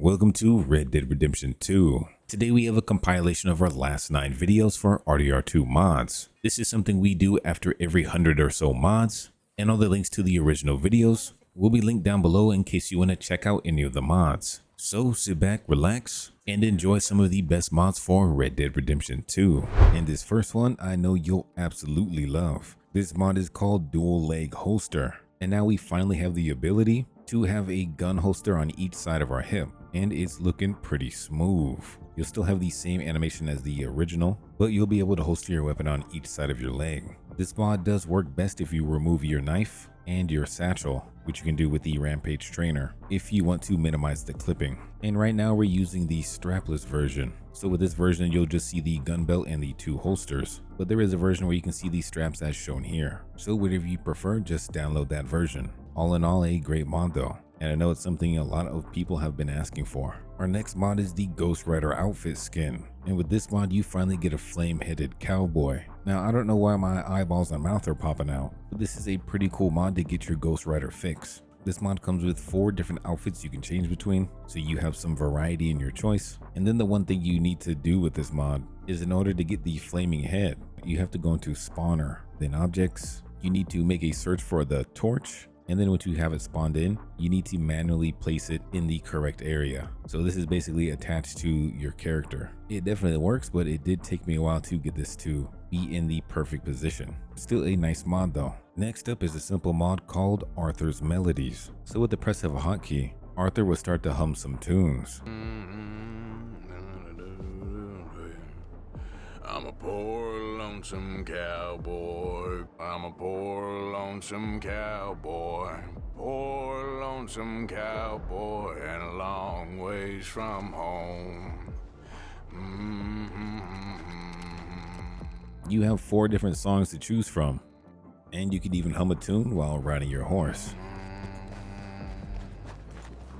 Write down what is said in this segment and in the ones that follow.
welcome to Red Dead Redemption 2. Today we have a compilation of our last 9 videos for RDR2 mods. This is something we do after every 100 or so mods, and all the links to the original videos will be linked down below in case you want to check out any of the mods. So sit back, relax, and enjoy some of the best mods for Red Dead Redemption 2. And this first one I know you'll absolutely love. This mod is called Dual Leg Holster, and now we finally have the ability to have a gun holster on each side of our hip, and it's looking pretty smooth. You'll still have the same animation as the original, but you'll be able to holster your weapon on each side of your leg. This mod does work best if you remove your knife and your satchel, which you can do with the Rampage trainer if you want to minimize the clipping. And right now we're using the strapless version. So with this version, you'll just see the gun belt and the 2 holsters, but there is a version where you can see the straps as shown here. So whatever you prefer, just download that version. All in all, a great mod though, and I know it's something a lot of people have been asking for. Our next mod is the Ghost Rider outfit skin, and with this mod you finally get a flame-headed cowboy. Now I don't know why my eyeballs and mouth are popping out, but this is a pretty cool mod to get your Ghost Rider fix. This mod comes with 4 different outfits you can change between, so you have some variety in your choice. And then the one thing you need to do with this mod is, in order to get the flaming head, you have to go into spawner, then objects. You need to make a search for the torch, and then once you have it spawned in, you need to manually place it in the correct area. So this is basically attached to your character. It definitely works, but it did take me a while to get this to be in the perfect position. Still a nice mod though. Next up is a simple mod called Arthur's Melodies. So with the press of a hotkey, Arthur will start to hum some tunes. I'm a poor lonesome cowboy. I'm a poor lonesome cowboy. Poor lonesome cowboy, and a long ways from home. You have 4 different songs to choose from, and you can even hum a tune while riding your horse.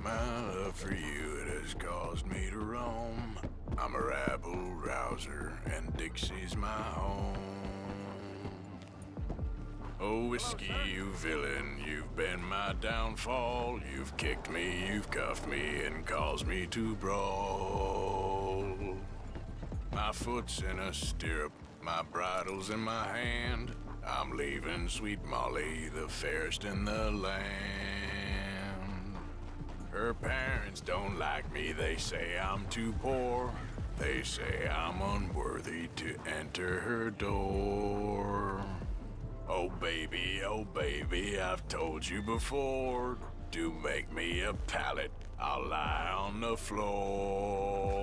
My love for you, it has caused me to roam. I'm a rabble rouser, and Dixie's my home. Oh, whiskey, you villain, you've been my downfall. You've kicked me, you've cuffed me, and caused me to brawl. My foot's in a stirrup, my bridle's in my hand. I'm leaving Sweet Molly, the fairest in the land. Her parents don't like me, they say I'm too poor. They say I'm unworthy to enter her door. Oh baby, I've told you before. Do make me a pallet, I'll lie on the floor.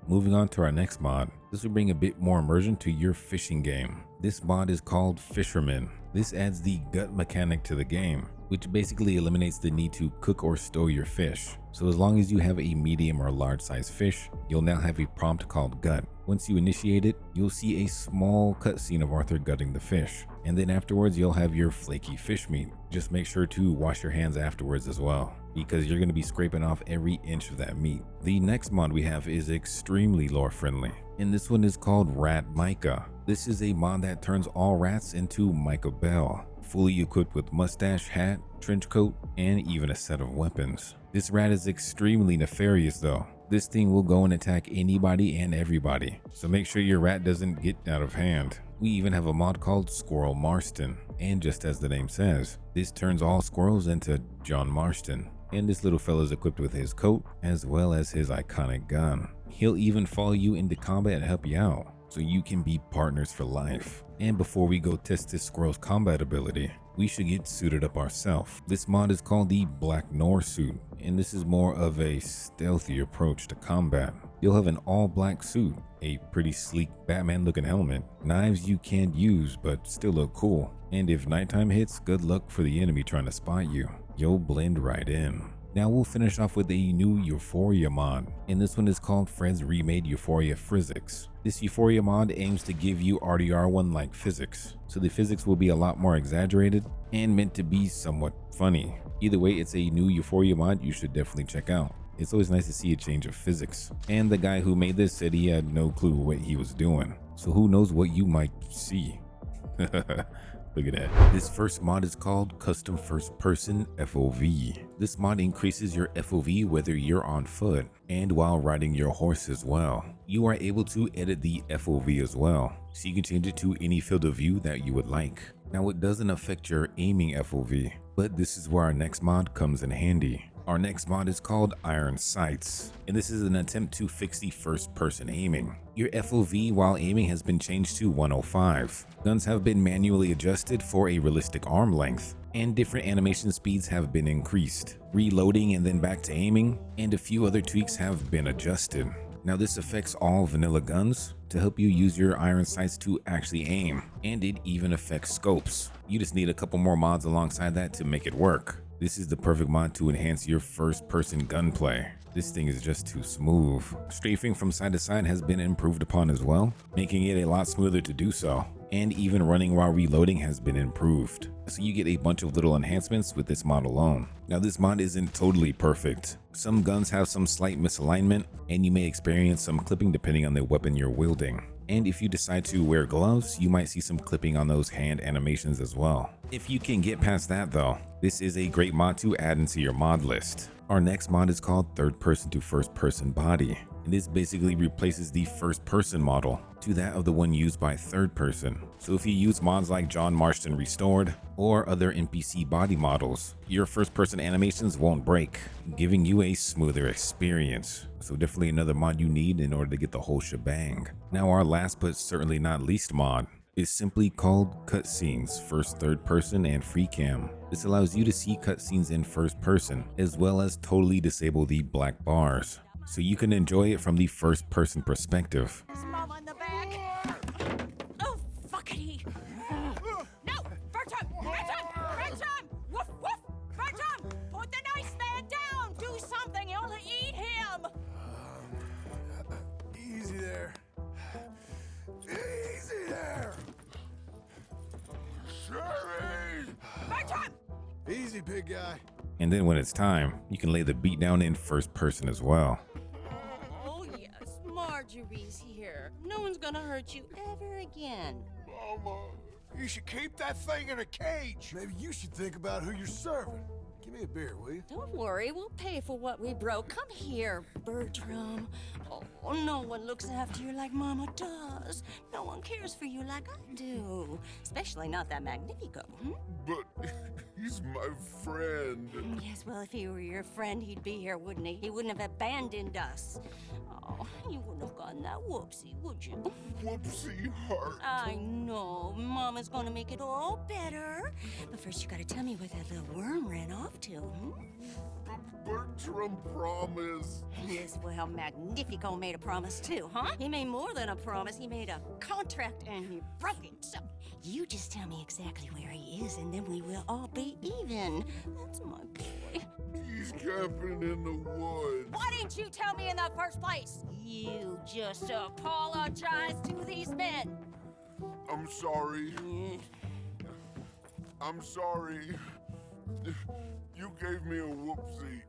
Moving on to our next mod. This will bring a bit more immersion to your fishing game. This mod is called Fisherman. This adds the gut mechanic to the game, which basically eliminates the need to cook or stow your fish. So as long as you have a medium or large size fish, you'll now have a prompt called gut. Once you initiate it, you'll see a small cutscene of Arthur gutting the fish, and then afterwards you'll have your flaky fish meat. Just make sure to wash your hands afterwards as well, because you're going to be scraping off every inch of that meat. The next mod we have is extremely lore friendly, and this one is called Rat Micah. This is a mod that turns all rats into Micah Bell, fully equipped with mustache, hat, trench coat, and even a set of weapons. This rat is extremely nefarious though. This thing will go and attack anybody and everybody, so make sure your rat doesn't get out of hand. We even have a mod called Squirrel Marston, and just as the name says, this turns all squirrels into John Marston. And this little fella is equipped with his coat as well as his iconic gun. He'll even follow you into combat and help you out, so you can be partners for life. And before we go test this squirrel's combat ability, we should get suited up ourselves. This mod is called the Black Noir suit, and this is more of a stealthy approach to combat. You'll have an all black suit, a pretty sleek Batman looking helmet, knives you can't use but still look cool, and if nighttime hits, good luck for the enemy trying to spot you. You'll blend right in. Now we'll finish off with a new Euphoria mod, and this one is called Fred's Remade Euphoria Physics. This Euphoria mod aims to give you RDR1 like physics, so the physics will be a lot more exaggerated and meant to be somewhat funny. Either way, it's a new Euphoria mod you should definitely check out. It's always nice to see a change of physics, and the guy who made this said he had no clue what he was doing, so who knows what you might see. But Look at that. This first mod is called Custom First Person FOV. This mod increases your FOV whether you're on foot and while riding your horse as well. You are able to edit the FOV as well, so you can change it to any field of view that you would like. Now it doesn't affect your aiming FOV, but this is where our next mod comes in handy. Our next mod is called Iron Sights, and this is an attempt to fix the first person aiming. Your FOV while aiming has been changed to 105. Guns have been manually adjusted for a realistic arm length, and different animation speeds have been increased. Reloading and then back to aiming, and a few other tweaks have been adjusted. Now this affects all vanilla guns to help you use your iron sights to actually aim, and it even affects scopes. You just need a couple more mods alongside that to make it work. This is the perfect mod to enhance your first person gunplay. This thing is just too smooth. Strafing from side to side has been improved upon as well, making it a lot smoother to do so. And even running while reloading has been improved. So you get a bunch of little enhancements with this mod alone. Now this mod isn't totally perfect. Some guns have some slight misalignment, and you may experience some clipping depending on the weapon you're wielding. And if you decide to wear gloves, you might see some clipping on those hand animations as well. If you can get past that though, this is a great mod to add into your mod list. Our next mod is called Third Person to First Person Body, and this basically replaces the first person model to that of the one used by third person. So if you use mods like John Marston Restored or other NPC body models, your first person animations won't break, giving you a smoother experience. So definitely another mod you need in order to get the whole shebang. Now our last but certainly not least mod is simply called Cutscenes, First Third Person and Free Cam. This allows you to see cutscenes in first person, as well as totally disable the black bars, so you can enjoy it from the first person perspective. There's Mama in the back. Oh, fuckity. No, Bertram! Woof, woof! Bertram, put the nice man down! Do something, you'll eat him! Easy there. Easy there. Sherry! Bertram! Easy, big guy. And then when it's time, you can lay the beat down in first person as well. Oh, yes, Marjorie's here. No one's gonna hurt you ever again. Mama, you should keep that thing in a cage. Maybe you should think about who you're serving. Give me a beer, will you? Don't worry, we'll pay for what we broke. Come here, Bertram. Oh, no one looks after you like Mama does. No one cares for you like I do. Especially not that Magnifico. But he's my friend. Yes, well, if he were your friend, he'd be here, wouldn't he? He wouldn't have abandoned us. Oh, you wouldn't have gotten that whoopsie, would you? Whoopsie heart. I know. Mama's gonna make it all better. But first, you gotta tell me where that little worm ran off to, Bertram promised. Yes, well, Magnifico made a promise too, huh? He made more than a promise. He made a contract and he broke it. So, you just tell me exactly where he is and then we will all be even. That's my boy. He's camping in the woods. Why didn't you tell me in the first place? You just apologize to these men. I'm sorry. I'm sorry. You gave me a whoopsie.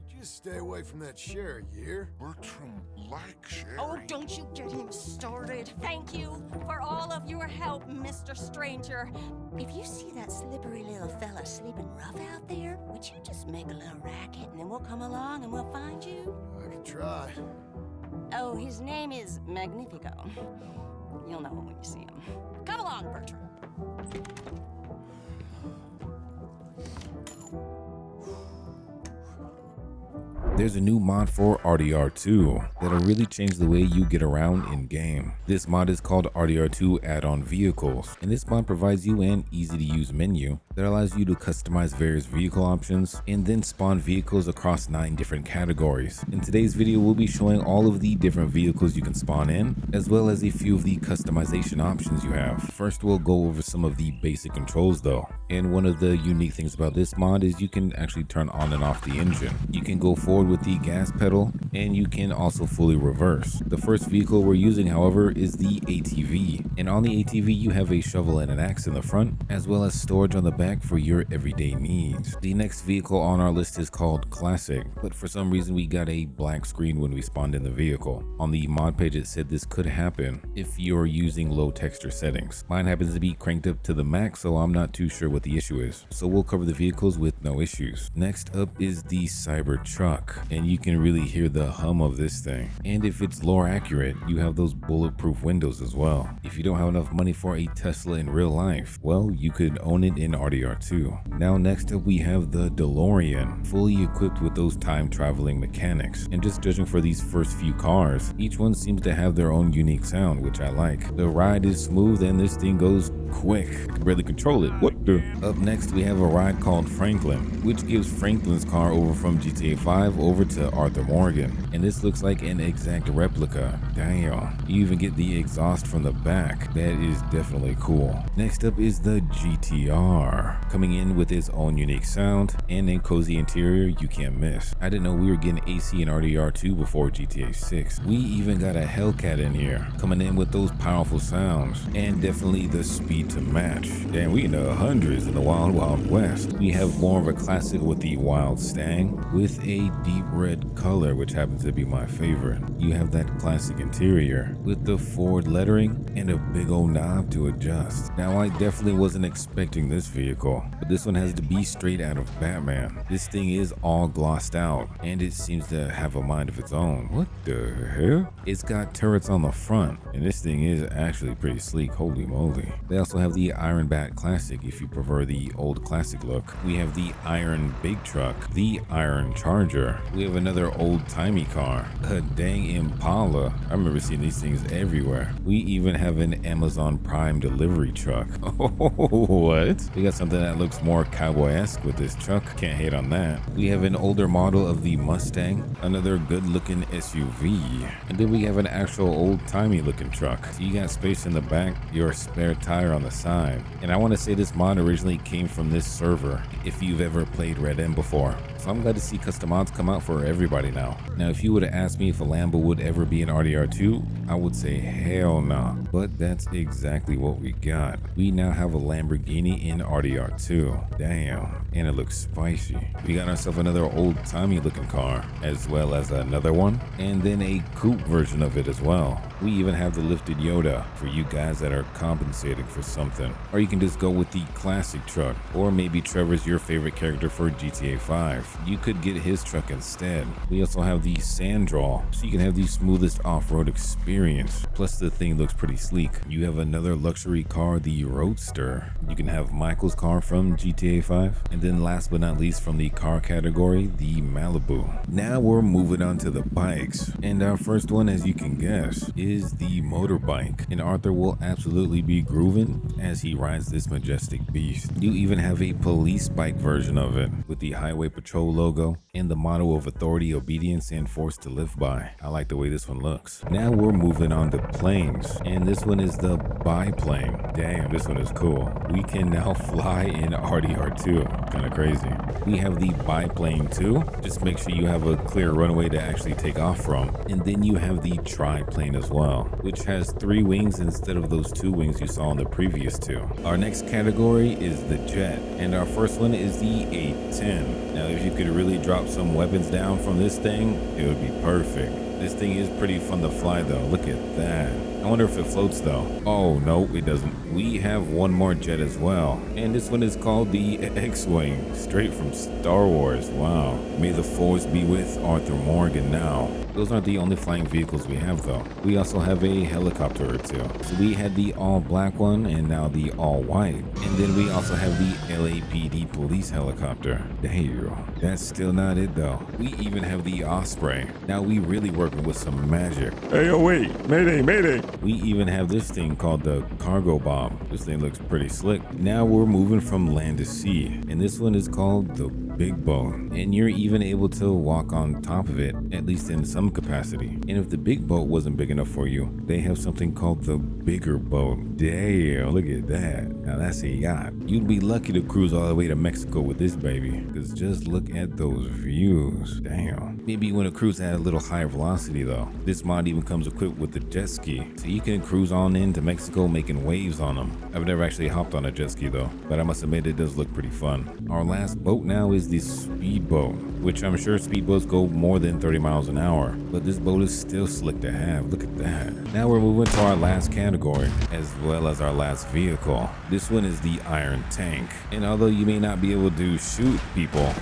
You just stay away from that Sherry, you hear? Bertram likes Sherry. Oh, don't you get him started. Thank you for all of your help, Mr. Stranger. If you see that slippery little fella sleeping rough out there, would you just make a little racket and then we'll come along and we'll find you? I could try. Oh, his name is Magnifico. You'll know him when you see him. Come along, Bertram. There's a new mod for RDR2 that'll really change the way you get around in game. This mod is called RDR2 Add-on Vehicles, and this mod provides you an easy to use menu that allows you to customize various vehicle options and then spawn vehicles across 9 different categories. In today's video, we'll be showing all of the different vehicles you can spawn in, as well as a few of the customization options you have. First, we'll go over some of the basic controls though. And one of the unique things about this mod is you can actually turn on and off the engine. You can go forward with the gas pedal, and you can also fully reverse. The first vehicle we're using, however, is the ATV. And on the ATV, you have a shovel and an axe in the front, as well as storage on the back back for your everyday needs. The next vehicle on our list is called Classic, but for some reason we got a black screen when we spawned in the vehicle. On the mod page it said this could happen if you're using low texture settings. Mine happens to be cranked up to the max, so I'm not too sure what the issue is. So we'll cover the vehicles with no issues. Next up is the Cybertruck, and you can really hear the hum of this thing. And if it's lore accurate, you have those bulletproof windows as well. If you don't have enough money for a Tesla in real life, well, you could own it in RDR2. Now next up we have the DeLorean, fully equipped with those time traveling mechanics. And just judging for these first few cars, each one seems to have their own unique sound, which I like. The ride is smooth and this thing goes quick. I can barely control it. What the? Up next we have a ride called Franklin, which gives Franklin's car over from GTA 5 over to Arthur Morgan. And this looks like an exact replica. Damn. You even get the exhaust from the back. That is definitely cool. Next up is the GTR, coming in with its own unique sound and a cozy interior you can't miss. I didn't know we were getting AC in RDR2 before GTA 6. We even got a Hellcat in here, coming in with those powerful sounds and definitely the speed to match. Damn, we in the hundreds in the Wild Wild West. We have more of a classic with the Wild Stang with a deep red color, which happens to be my favorite. You have that classic interior with the Ford lettering and a big old knob to adjust. Now I definitely wasn't expecting this vehicle, but this one has to be straight out of Batman. This thing is all glossed out and it seems to have a mind of its own. What the hell? It's got turrets on the front and this thing is actually pretty sleek. Holy moly. They also have the Iron Bat Classic if you prefer the old classic look. We have the Iron Big Truck, the Iron Charger. We have another old-timey car, a dang Impala. I remember seeing these things everywhere. We even have an Amazon Prime delivery truck. Oh, what? We got something that looks more cowboy-esque with this truck. Can't hate on that. We have an older model of the Mustang, another good-looking SUV. And then we have an actual old-timey looking truck. So you got space in the back, your spare tire on the side. And I want to say this mod originally came from this server, if you've ever played Red M before. So I'm glad to see custom mods come out for everybody now. Now, if you would have asked me if a Lambo would ever be in RDR2, I would say hell no. But that's exactly what we got. We now have a Lamborghini in RDR2. Damn, and it looks spicy. We got ourselves another old-timey looking car, as well as another one, and then a coupe version of it as well. We even have the lifted Yoda for you guys that are compensating for something. Or you can just go with the classic truck, or maybe Trevor's your favorite character for GTA 5. You could get his truck instead. We also have the sand draw, so you can have the smoothest off-road experience. Plus the thing looks pretty sleek. You have another luxury car, the Roadster. You can have Michael's car from GTA 5. And then last but not least from the car category, the Malibu. Now we're moving on to the bikes. And our first one, as you can guess, is the motorbike. And Arthur will absolutely be grooving as he rides this majestic beast. You even have a police bike version of it with the Highway Patrol logo and the motto of authority, obedience, and force to live by. I like the way this one looks. Now we're moving on to planes, and this one is the biplane. Damn, this one is cool. We can now fly in RDR2. Kind of crazy. We have the biplane too. Just make sure you have a clear runway to actually take off from. And then you have the triplane as well, which has 3 wings instead of those 2 wings you saw in the previous 2. Our next category is the jet, and our first one is the 810. Now, if you could really drop some weapons down from this thing, it would be perfect. This thing is pretty fun to fly though. Look at that. I wonder if it floats though. Oh, no, it doesn't. We have one more jet as well. And this one is called the X-Wing, straight from Star Wars. Wow. May the force be with Arthur Morgan now. Those aren't the only flying vehicles we have though. We also have a helicopter or 2. So we had the all black one and now the all white. And then we also have the LAPD police helicopter. Damn, that's still not it though. We even have the Osprey. Now we really working with some magic. Hey, oh wait, mayday, mayday. We even have this thing called the cargo bomb. This thing looks pretty slick. Now we're moving from land to sea, and this one is called the big boat, and you're even able to walk on top of it, at least in some capacity. And if the big boat wasn't big enough for you, they have something called the bigger boat. Damn, look at that. Now that's a yacht. You'd be lucky to cruise all the way to Mexico with this baby, because just look at those views. Damn. Maybe you want to cruise at a little higher velocity though. This mod even comes equipped with the jet ski, so you can cruise on into Mexico making waves on them. I've never actually hopped on a jet ski though, but I must admit it does look pretty fun. Our last boat now is the speedboat, which I'm sure speedboats go more than 30 miles an hour, but this boat is still slick to have. Look at that. Now we're moving to our last category, as well as our last vehicle. This one is the Iron Tank, and although you may not be able to shoot people,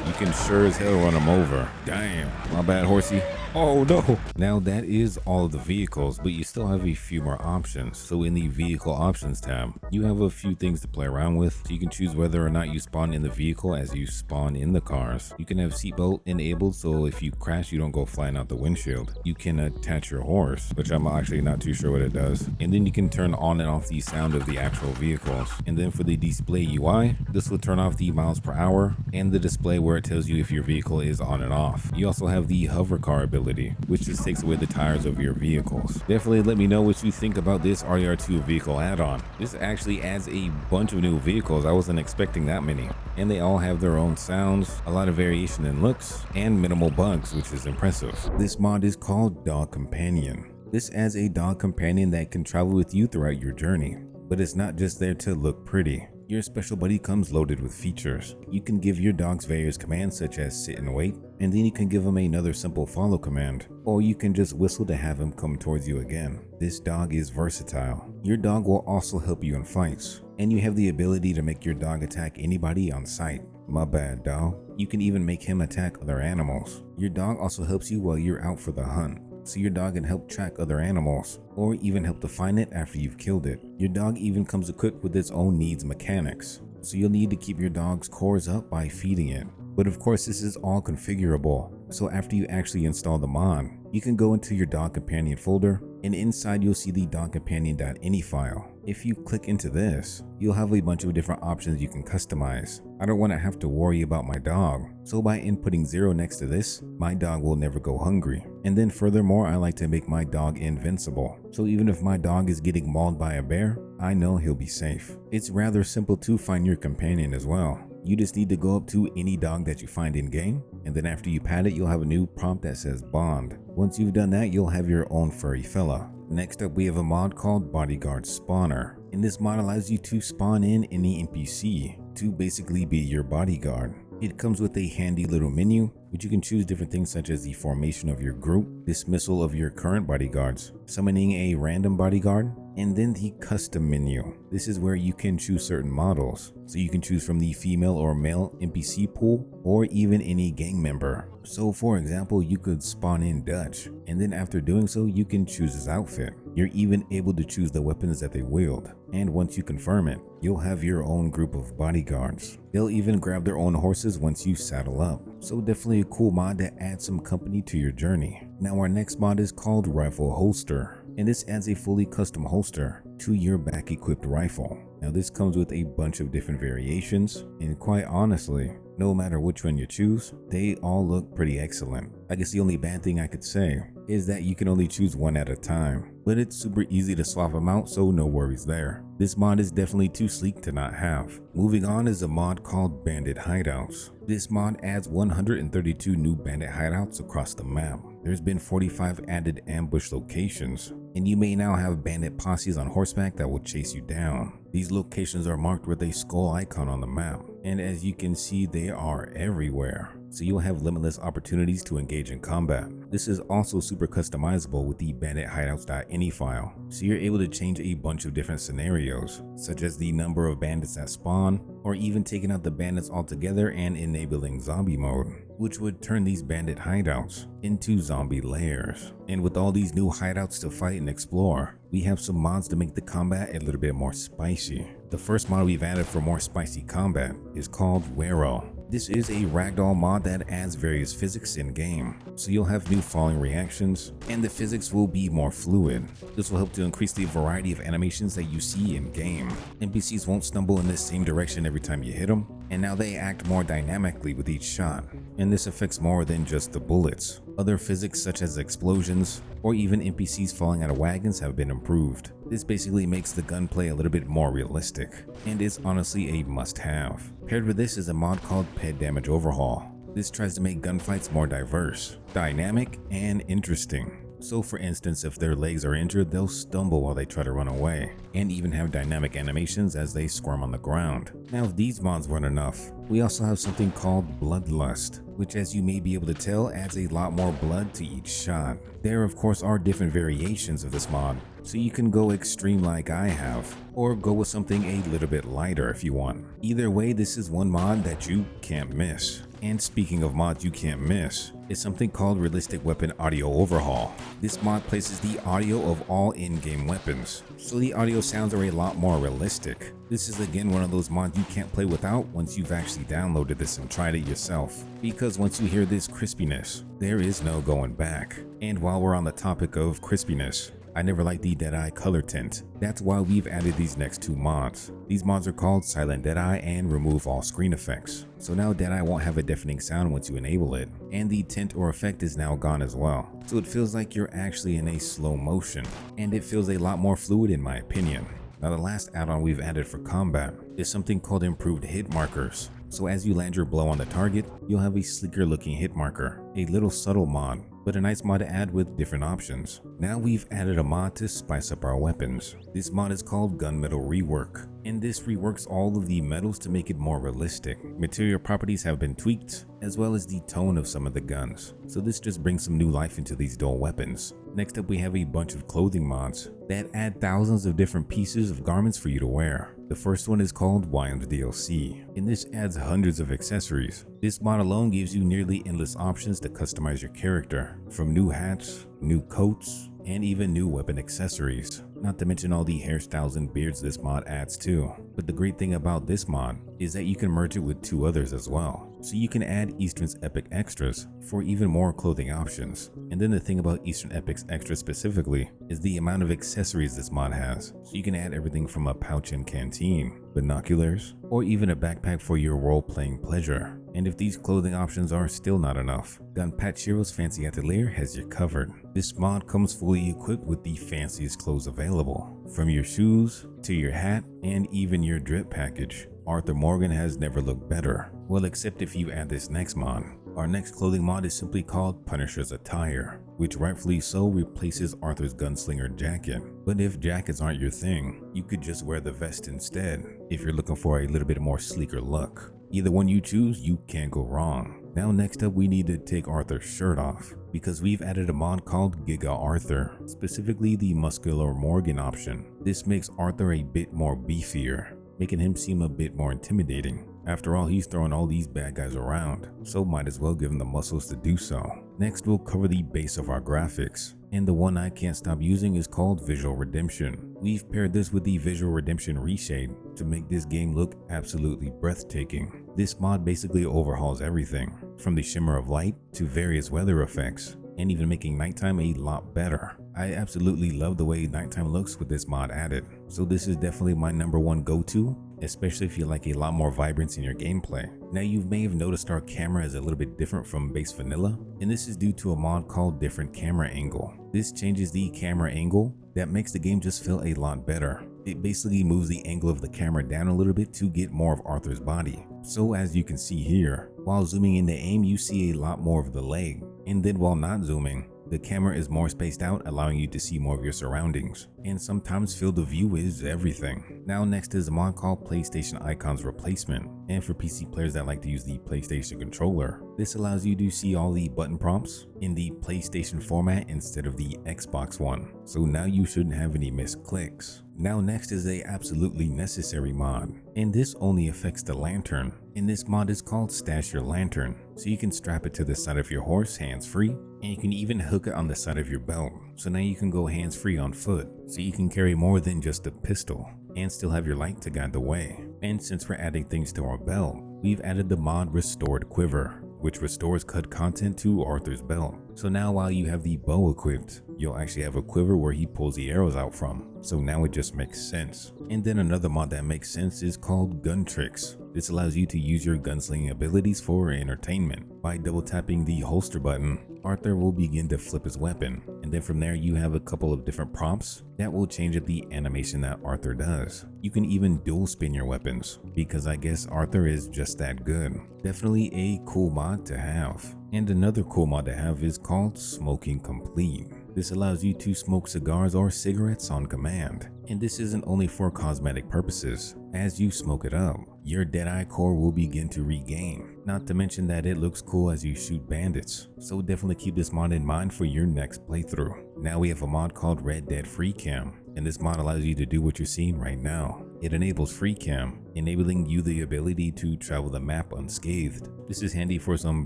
you can sure as hell run them over. Damn, my bad, horsey. Oh no. Now that is all of the vehicles, but you still have a few more options. So in the vehicle options tab, you have a few things to play around with. So you can choose whether or not you spawn in the vehicle as you spawn in the cars. You can have seatbelt enabled, so if you crash, you don't go flying out the windshield. You can attach your horse, which I'm actually not too sure what it does. And then you can turn on and off the sound of the actual vehicles. And then for the display UI, this will turn off the miles per hour and the display where it tells you if your vehicle is on and off. You also have the hover car ability, which just takes away the tires of your vehicles. Definitely let me know what you think about this RDR2 vehicle add-on. This actually adds a bunch of new vehicles. I wasn't expecting that many. And they all have their own sounds, a lot of variation in looks, and minimal bugs, which is impressive. This mod is called Dog Companion. This adds a dog companion that can travel with you throughout your journey. But it's not just there to look pretty. Your special buddy comes loaded with features. You can give your dogs various commands such as sit and wait, and then you can give him another simple follow command, or you can just whistle to have him come towards you again. This dog is versatile. Your dog will also help you in fights, and you have the ability to make your dog attack anybody on sight. My bad, dog. You can even make him attack other animals. Your dog also helps you while you're out for the hunt, so your dog can help track other animals, or even help to find it after you've killed it. Your dog even comes equipped with its own needs mechanics, so you'll need to keep your dog's cores up by feeding it. But of course, this is all configurable, so after you actually install the mod, you can go into your dog companion folder, and inside you'll see the dogcompanion.ini file. If you click into this, you'll have a bunch of different options you can customize. I don't want to have to worry about my dog, so by inputting 0 next to this, my dog will never go hungry. And then furthermore, I like to make my dog invincible, so even if my dog is getting mauled by a bear, I know he'll be safe. It's rather simple to find your companion as well. You just need to go up to any dog that you find in game, and then after you pat it, you'll have a new prompt that says bond. Once you've done that, you'll have your own furry fella. Next up, we have a mod called Bodyguard Spawner, and this mod allows you to spawn in any NPC to basically be your bodyguard. It comes with a handy little menu, which you can choose different things such as the formation of your group, dismissal of your current bodyguards, summoning a random bodyguard, and then the custom menu. This is where you can choose certain models, so you can choose from the female or male NPC pool, or even any gang member. So for example, you could spawn in Dutch, and then after doing so, you can choose his outfit. You're even able to choose the weapons that they wield, and once you confirm it, you'll have your own group of bodyguards. They'll even grab their own horses once you saddle up, so definitely a cool mod that adds some company to your journey. Now our next mod is called Rifle Holster, and this adds a fully custom holster to your back equipped rifle. Now this comes with a bunch of different variations, and quite honestly, no matter which one you choose, they all look pretty excellent. I guess the only bad thing I could say is that you can only choose one at a time, but it's super easy to swap them out, so no worries there. This mod is definitely too sleek to not have. Moving on is a mod called Bandit Hideouts. This mod adds 132 new bandit hideouts across the map. There's been 45 added ambush locations, and you may now have bandit posses on horseback that will chase you down. These locations are marked with a skull icon on the map, and as you can see, they are everywhere, so you'll have limitless opportunities to engage in combat. This is also super customizable with the bandithideouts.ini file, so you're able to change a bunch of different scenarios, such as the number of bandits that spawn, or even taking out the bandits altogether and enabling zombie mode, which would turn these bandit hideouts into zombie lairs. And with all these new hideouts to fight and explore, we have some mods to make the combat a little bit more spicy. The first mod we've added for more spicy combat is called Wero. This is a ragdoll mod that adds various physics in game, so you'll have new falling reactions, and the physics will be more fluid. This will help to increase the variety of animations that you see in game. NPCs won't stumble in the same direction every time you hit them, and now they act more dynamically with each shot, and this affects more than just the bullets. Other physics such as explosions or even NPCs falling out of wagons have been improved. This basically makes the gunplay a little bit more realistic, and is honestly a must-have. Paired with this is a mod called Ped Damage Overhaul. This tries to make gunfights more diverse, dynamic, and interesting. So for instance, if their legs are injured, they'll stumble while they try to run away, and even have dynamic animations as they squirm on the ground. Now if these mods weren't enough, we also have something called Bloodlust, which, as you may be able to tell, adds a lot more blood to each shot. There of course are different variations of this mod, so you can go extreme like I have, or go with something a little bit lighter if you want. Either way, this is one mod that you can't miss. And speaking of mods you can't miss, is something called Realistic Weapon Audio Overhaul. This mod places the audio of all in-game weapons, so the audio sounds are a lot more realistic. This is again one of those mods you can't play without once you've actually downloaded this and tried it yourself, because once you hear this crispiness, there is no going back. And while we're on the topic of crispiness, I never liked the Deadeye color tint. That's why we've added these next two mods. These mods are called Silent Deadeye and Remove All Screen Effects. So now Deadeye won't have a deafening sound once you enable it, and the tint or effect is now gone as well. So it feels like you're actually in a slow motion, and it feels a lot more fluid in my opinion. Now the last add-on we've added for combat is something called Improved Hit Markers. So as you land your blow on the target, you'll have a sleeker looking hit marker, a little subtle mod, but a nice mod to add with different options. Now we've added a mod to spice up our weapons. This mod is called Gunmetal Rework, and this reworks all of the metals to make it more realistic. Material properties have been tweaked, as well as the tone of some of the guns, so this just brings some new life into these dull weapons. Next up we have a bunch of clothing mods that add thousands of different pieces of garments for you to wear. The first one is called Wyam's DLC, and this adds hundreds of accessories. This mod alone gives you nearly endless options to customize your character, from new hats, new coats, and even new weapon accessories. Not to mention all the hairstyles and beards this mod adds too. But the great thing about this mod is that you can merge it with two others as well. So you can add Eastern's Epic Extras for even more clothing options. And then the thing about Eastern Epic's Extras specifically is the amount of accessories this mod has. So you can add everything from a pouch and canteen, binoculars, or even a backpack for your role-playing pleasure. And if these clothing options are still not enough, Gunpachiro's Fancy Atelier has you covered. This mod comes fully equipped with the fanciest clothes available, from your shoes to your hat and even your drip package. Arthur Morgan has never looked better. Well, except if you add this next mod. Our next clothing mod is simply called Punisher's Attire, which rightfully so replaces Arthur's gunslinger jacket. But if jackets aren't your thing, you could just wear the vest instead if you're looking for a little bit more sleeker look. Either one you choose, you can't go wrong. Now next up we need to take Arthur's shirt off, because we've added a mod called Giga Arthur, specifically the Muscular Morgan option. This makes Arthur a bit more beefier, making him seem a bit more intimidating. After all, he's throwing all these bad guys around, so might as well give him the muscles to do so. Next we'll cover the base of our graphics, and the one I can't stop using is called Visual Redemption. We've paired this with the Visual Redemption Reshade to make this game look absolutely breathtaking. This mod basically overhauls everything, from the shimmer of light to various weather effects, and even making nighttime a lot better. I absolutely love the way nighttime looks with this mod added, so this is definitely my #1 go-to, especially if you like a lot more vibrance in your gameplay. Now you may have noticed our camera is a little bit different from base vanilla, and this is due to a mod called Different Camera Angle. This changes the camera angle that makes the game just feel a lot better. It basically moves the angle of the camera down a little bit to get more of Arthur's body. So as you can see here, while zooming in to aim you see a lot more of the leg, and then while not zooming, the camera is more spaced out, allowing you to see more of your surroundings. And sometimes field of view is everything. Now next is a mod called PlayStation Icons Replacement. And for PC players that like to use the PlayStation controller, this allows you to see all the button prompts in the PlayStation format instead of the Xbox one. So now you shouldn't have any missed clicks. Now next is a absolutely necessary mod, and this only affects the lantern. And this mod is called Stash Your Lantern. So you can strap it to the side of your horse hands-free, and you can even hook it on the side of your belt. So now you can go hands-free on foot, so you can carry more than just a pistol and still have your light to guide the way. And since we're adding things to our belt, we've added the mod Restored Quiver, which restores cut content to Arthur's belt. So now while you have the bow equipped, you'll actually have a quiver where he pulls the arrows out from. So now it just makes sense. And then another mod that makes sense is called Gun Tricks. This allows you to use your gunslinging abilities for entertainment. By double tapping the holster button, Arthur will begin to flip his weapon. And then from there you have a couple of different prompts that will change up the animation that Arthur does. You can even dual spin your weapons, because I guess Arthur is just that good. Definitely a cool mod to have. And another cool mod to have is called Smoking Complete. This allows you to smoke cigars or cigarettes on command. And this isn't only for cosmetic purposes. As you smoke it up, your Deadeye core will begin to regain. Not to mention that it looks cool as you shoot bandits. So definitely keep this mod in mind for your next playthrough. Now we have a mod called Red Dead Free Cam. And this mod allows you to do what you're seeing right now. It enables free cam, enabling you the ability to travel the map unscathed. This is handy for some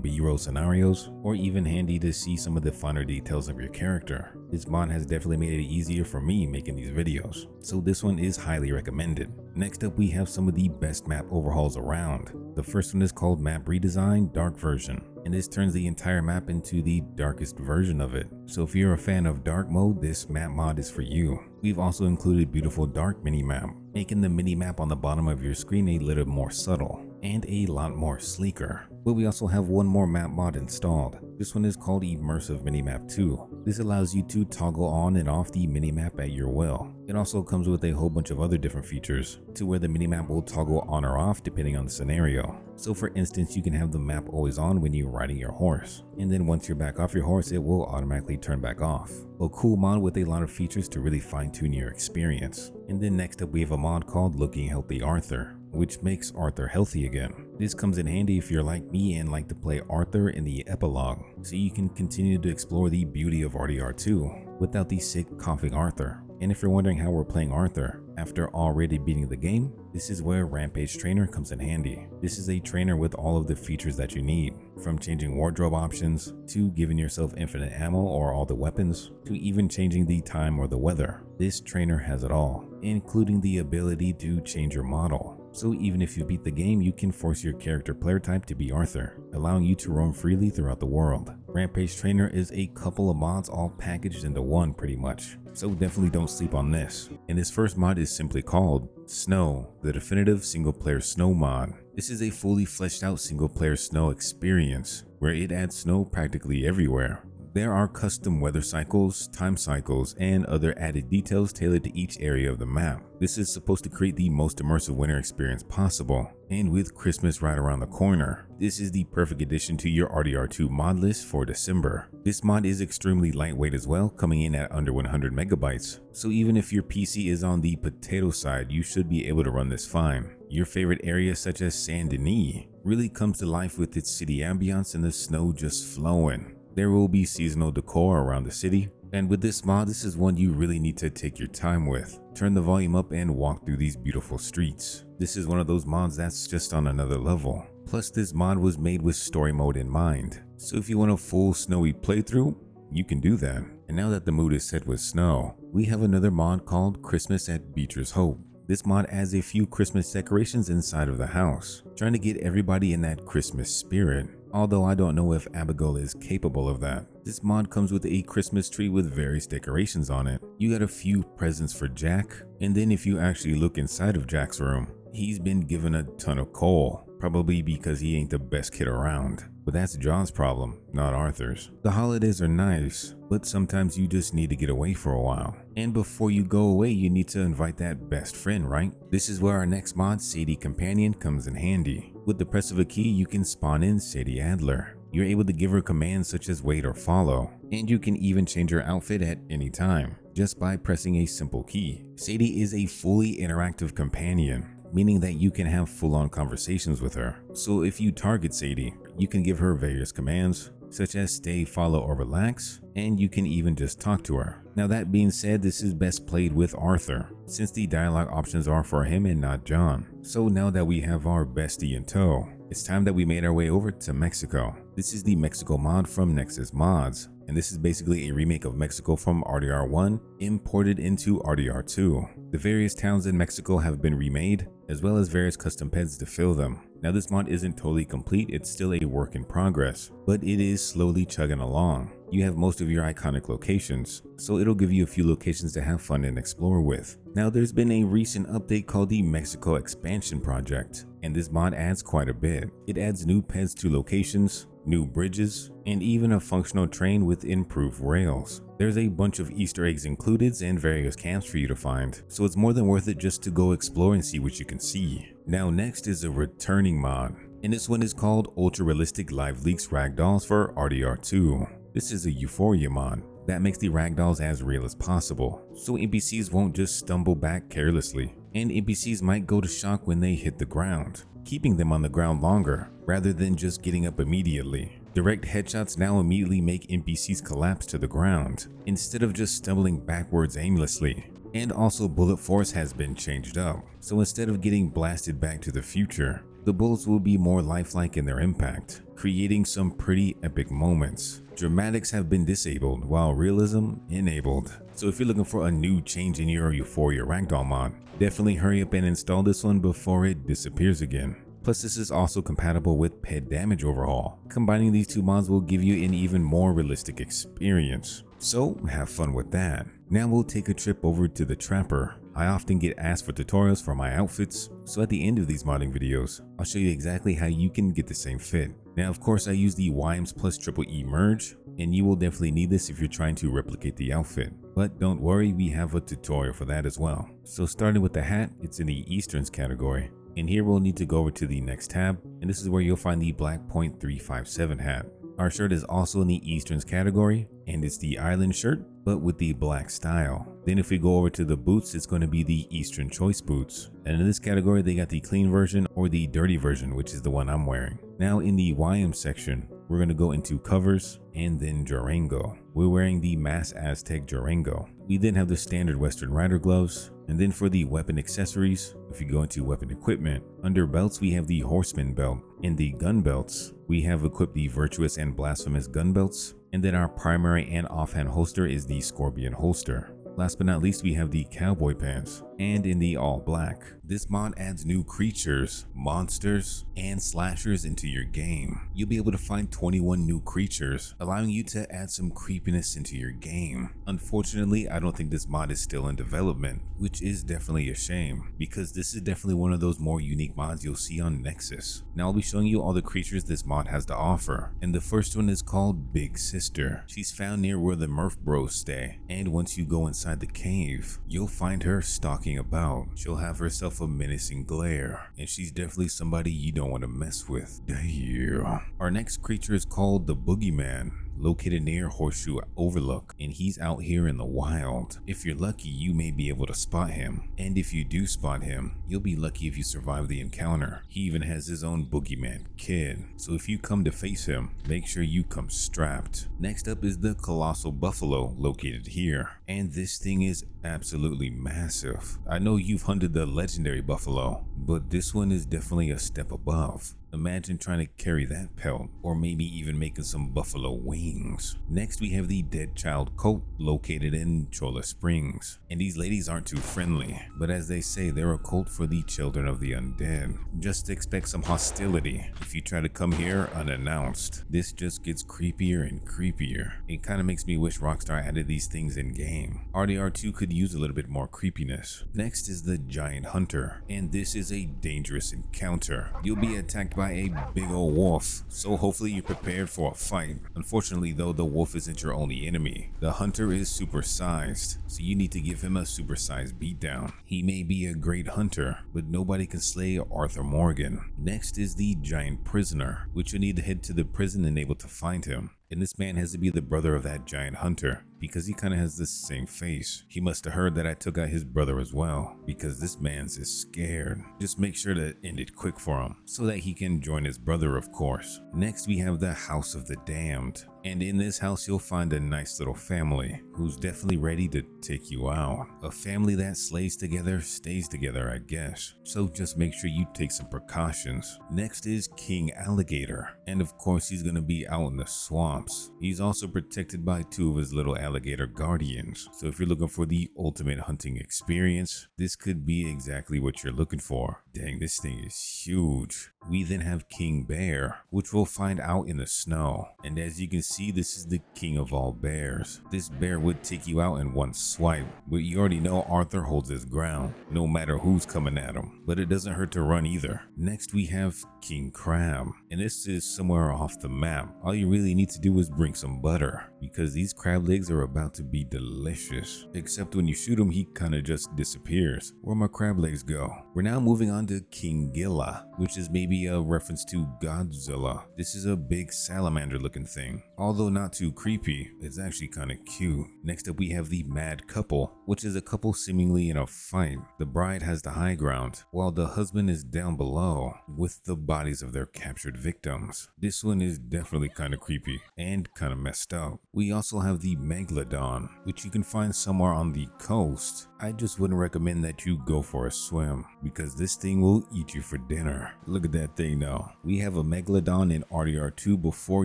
B-roll scenarios, or even handy to see some of the finer details of your character. This mod has definitely made it easier for me making these videos, so this one is highly recommended. Next up, we have some of the best map overhauls around. The first one is called Map Redesign Dark Version, and this turns the entire map into the darkest version of it. So if you're a fan of dark mode, this map mod is for you. We've also included beautiful dark minimap, making the minimap on the bottom of your screen a little more subtle and a lot more sleeker. But we also have one more map mod installed. This one is called Immersive Minimap 2. This allows you to toggle on and off the minimap at your will. It also comes with a whole bunch of other different features to where the minimap will toggle on or off depending on the scenario. So for instance, you can have the map always on when you're riding your horse, and then once you're back off your horse, it will automatically turn back off. A cool mod with a lot of features to really fine-tune your experience. And then next up, we have a mod called Looking Healthy Arthur, which makes Arthur healthy again. This comes in handy if you're like me and like to play Arthur in the epilogue, so you can continue to explore the beauty of RDR2 without the sick coughing Arthur. And if you're wondering how we're playing Arthur after already beating the game, this is where Rampage Trainer comes in handy. This is a trainer with all of the features that you need, from changing wardrobe options, to giving yourself infinite ammo or all the weapons, to even changing the time or the weather. This trainer has it all, including the ability to change your model. So even if you beat the game, you can force your character player type to be Arthur, allowing you to roam freely throughout the world. Rampage Trainer is a couple of mods all packaged into one pretty much, so definitely don't sleep on this. And this first mod is simply called Snow, the definitive single player snow mod. This is a fully fleshed out single player snow experience where it adds snow practically everywhere. There are custom weather cycles, time cycles, and other added details tailored to each area of the map. This is supposed to create the most immersive winter experience possible. And with Christmas right around the corner, this is the perfect addition to your RDR2 mod list for December. This mod is extremely lightweight as well, coming in at under 100 megabytes. So even if your PC is on the potato side, you should be able to run this fine. Your favorite area such as Saint Denis really comes to life with its city ambiance and the snow just flowing. There will be seasonal decor around the city, and with this mod, this is one you really need to take your time with. Turn the volume up and walk through these beautiful streets. This is one of those mods that's just on another level. Plus, this mod was made with story mode in mind, so if you want a full snowy playthrough, you can do that. And now that the mood is set with snow, we have another mod called Christmas at Beecher's Hope. This mod adds a few Christmas decorations inside of the house, trying to get everybody in that Christmas spirit. Although I don't know if Abigail is capable of that. This mod comes with a Christmas tree with various decorations on it. You got a few presents for Jack, and then if you actually look inside of Jack's room, he's been given a ton of coal, probably because he ain't the best kid around. But that's John's problem, not Arthur's. The holidays are nice, but sometimes you just need to get away for a while. And before you go away, you need to invite that best friend, right? This is where our next mod, Sadie Companion, comes in handy. With the press of a key, you can spawn in Sadie Adler. You're able to give her commands such as wait or follow, and you can even change her outfit at any time, just by pressing a simple key. Sadie is a fully interactive companion, meaning that you can have full-on conversations with her. So if you target Sadie, you can give her various commands, such as stay, follow, or relax, and you can even just talk to her. Now that being said, this is best played with Arthur, since the dialogue options are for him and not John. So now that we have our bestie in tow, it's time that we made our way over to Mexico. This is the Mexico mod from Nexus Mods, and this is basically a remake of Mexico from RDR1 imported into RDR2. The various towns in Mexico have been remade, as well as various custom pets to fill them. Now this mod isn't totally complete, it's still a work in progress, but it is slowly chugging along. You have most of your iconic locations, so it'll give you a few locations to have fun and explore with. Now there's been a recent update called the Mexico Expansion Project, and this mod adds quite a bit. It adds new pets to locations, new bridges, and even a functional train with improved rails. There's a bunch of Easter eggs included and various camps for you to find, so it's more than worth it just to go explore and see what you can see. Now next is a returning mod, and this one is called Ultra Realistic Live Leaks Ragdolls for RDR2. This is a Euphoria mod that makes the ragdolls as real as possible, so NPCs won't just stumble back carelessly, and NPCs might go to shock when they hit the ground, keeping them on the ground longer rather than just getting up immediately. Direct headshots now immediately make NPCs collapse to the ground instead of just stumbling backwards aimlessly. And also bullet force has been changed up, so instead of getting blasted back to the future, the bullets will be more lifelike in their impact, creating some pretty epic moments. Dramatics have been disabled while realism enabled. So if you're looking for a new change in your Euphoria Ragdoll mod, definitely hurry up and install this one before it disappears again. Plus this is also compatible with Pet Damage Overhaul. Combining these two mods will give you an even more realistic experience. So have fun with that. Now we'll take a trip over to the Trapper. I often get asked for tutorials for my outfits, so at the end of these modding videos, I'll show you exactly how you can get the same fit. Now of course I use the YMs plus EEE merge, and you will definitely need this if you're trying to replicate the outfit. But don't worry, we have a tutorial for that as well. So starting with the hat, it's in the Easterns category. And here we'll need to go over to the next tab, and this is where you'll find the Black Point 357 hat. Our shirt is also in the Easterns category, and it's the Island shirt, but with the black style. Then if we go over to the boots, it's going to be the Eastern Choice boots. And in this category, they got the clean version or the dirty version, which is the one I'm wearing. Now in the YM section, we're going to go into covers and then Durango. We're wearing the Mass Aztec Durango. We then have the standard Western Rider gloves. And then for the weapon accessories, if you go into weapon equipment, under belts we have the Horseman belt. In the gun belts, we have equipped the Virtuous and Blasphemous gun belts. And then our primary and offhand holster is the Scorpion holster. Last but not least, we have the cowboy pants, and in the all black. This mod adds new creatures, monsters, and slashers into your game. You'll be able to find 21 new creatures, allowing you to add some creepiness into your game. Unfortunately, I don't think this mod is still in development, which is definitely a shame, because this is definitely one of those more unique mods you'll see on Nexus. Now I'll be showing you all the creatures this mod has to offer, and the first one is called Big Sister. She's found near where the Murph Bros stay, and once you go inside the cave, you'll find her stalking about. She'll have herself a menacing glare, and she's definitely somebody you don't want to mess with. Damn. Our next creature is called the Boogeyman, located near Horseshoe Overlook, and he's out here in the wild. If you're lucky, you may be able to spot him, and if you do spot him, you'll be lucky if you survive the encounter. He even has his own Boogeyman kid, so if you come to face him, make sure you come strapped. Next up is the Colossal Buffalo, located here, and this thing is absolutely massive. I know you've hunted the legendary buffalo, but this one is definitely a step above. Imagine trying to carry that pelt, or maybe even making some buffalo wings. Next we have the Dead Child Cult, located in Cholla Springs. And these ladies aren't too friendly, but as they say, they're a cult for the children of the undead. Just expect some hostility if you try to come here unannounced. This just gets creepier and creepier. It kind of makes me wish Rockstar added these things in game. RDR2 could use a little bit more creepiness. Next is the Giant Hunter, and this is a dangerous encounter. You'll be attacked by a big old wolf, so hopefully you're prepared for a fight. Unfortunately though, the wolf isn't your only enemy. The hunter is supersized, so you need to give him a supersized beatdown. He may be a great hunter, but nobody can slay Arthur Morgan. Next is the Giant Prisoner, which you need to head to the prison and able to find him. And this man has to be the brother of that giant hunter, because he kind of has the same face. He must have heard that I took out his brother as well, because this man's is scared. Just make sure to end it quick for him, so that he can join his brother, of course. Next we have the House of the Damned. And in this house you'll find a nice little family who's definitely ready to take you out. A family that slays together stays together, I guess. So just make sure you take some precautions. Next is King Alligator, and of course he's gonna be out in the swamps. He's also protected by two of his little alligator guardians. So if you're looking for the ultimate hunting experience, this could be exactly what you're looking for. Dang, this thing is huge. We then have King Bear, which we'll find out in the snow. And as you can see, this is the king of all bears. This bear would take you out in one swipe, but you already know Arthur holds his ground, no matter who's coming at him. But it doesn't hurt to run either. Next we have King Crab, and this is somewhere off the map. All you really need to do is bring some butter, because these crab legs are about to be delicious. Except when you shoot him, he kind of just disappears. Where'd my crab legs go? We're now moving on to King Gilla, which is maybe a reference to Godzilla. This is a big salamander looking thing. Although not too creepy, it's actually kind of cute. Next up we have the Mad Couple, which is a couple seemingly in a fight. The bride has the high ground, while the husband is down below with the bodies of their captured victims. This one is definitely kind of creepy and kind of messed up. We also have the Megalodon, which you can find somewhere on the coast. I just wouldn't recommend that you go for a swim, because this thing will eat you for dinner. Look at that thing now. We have a Megalodon in RDR2 before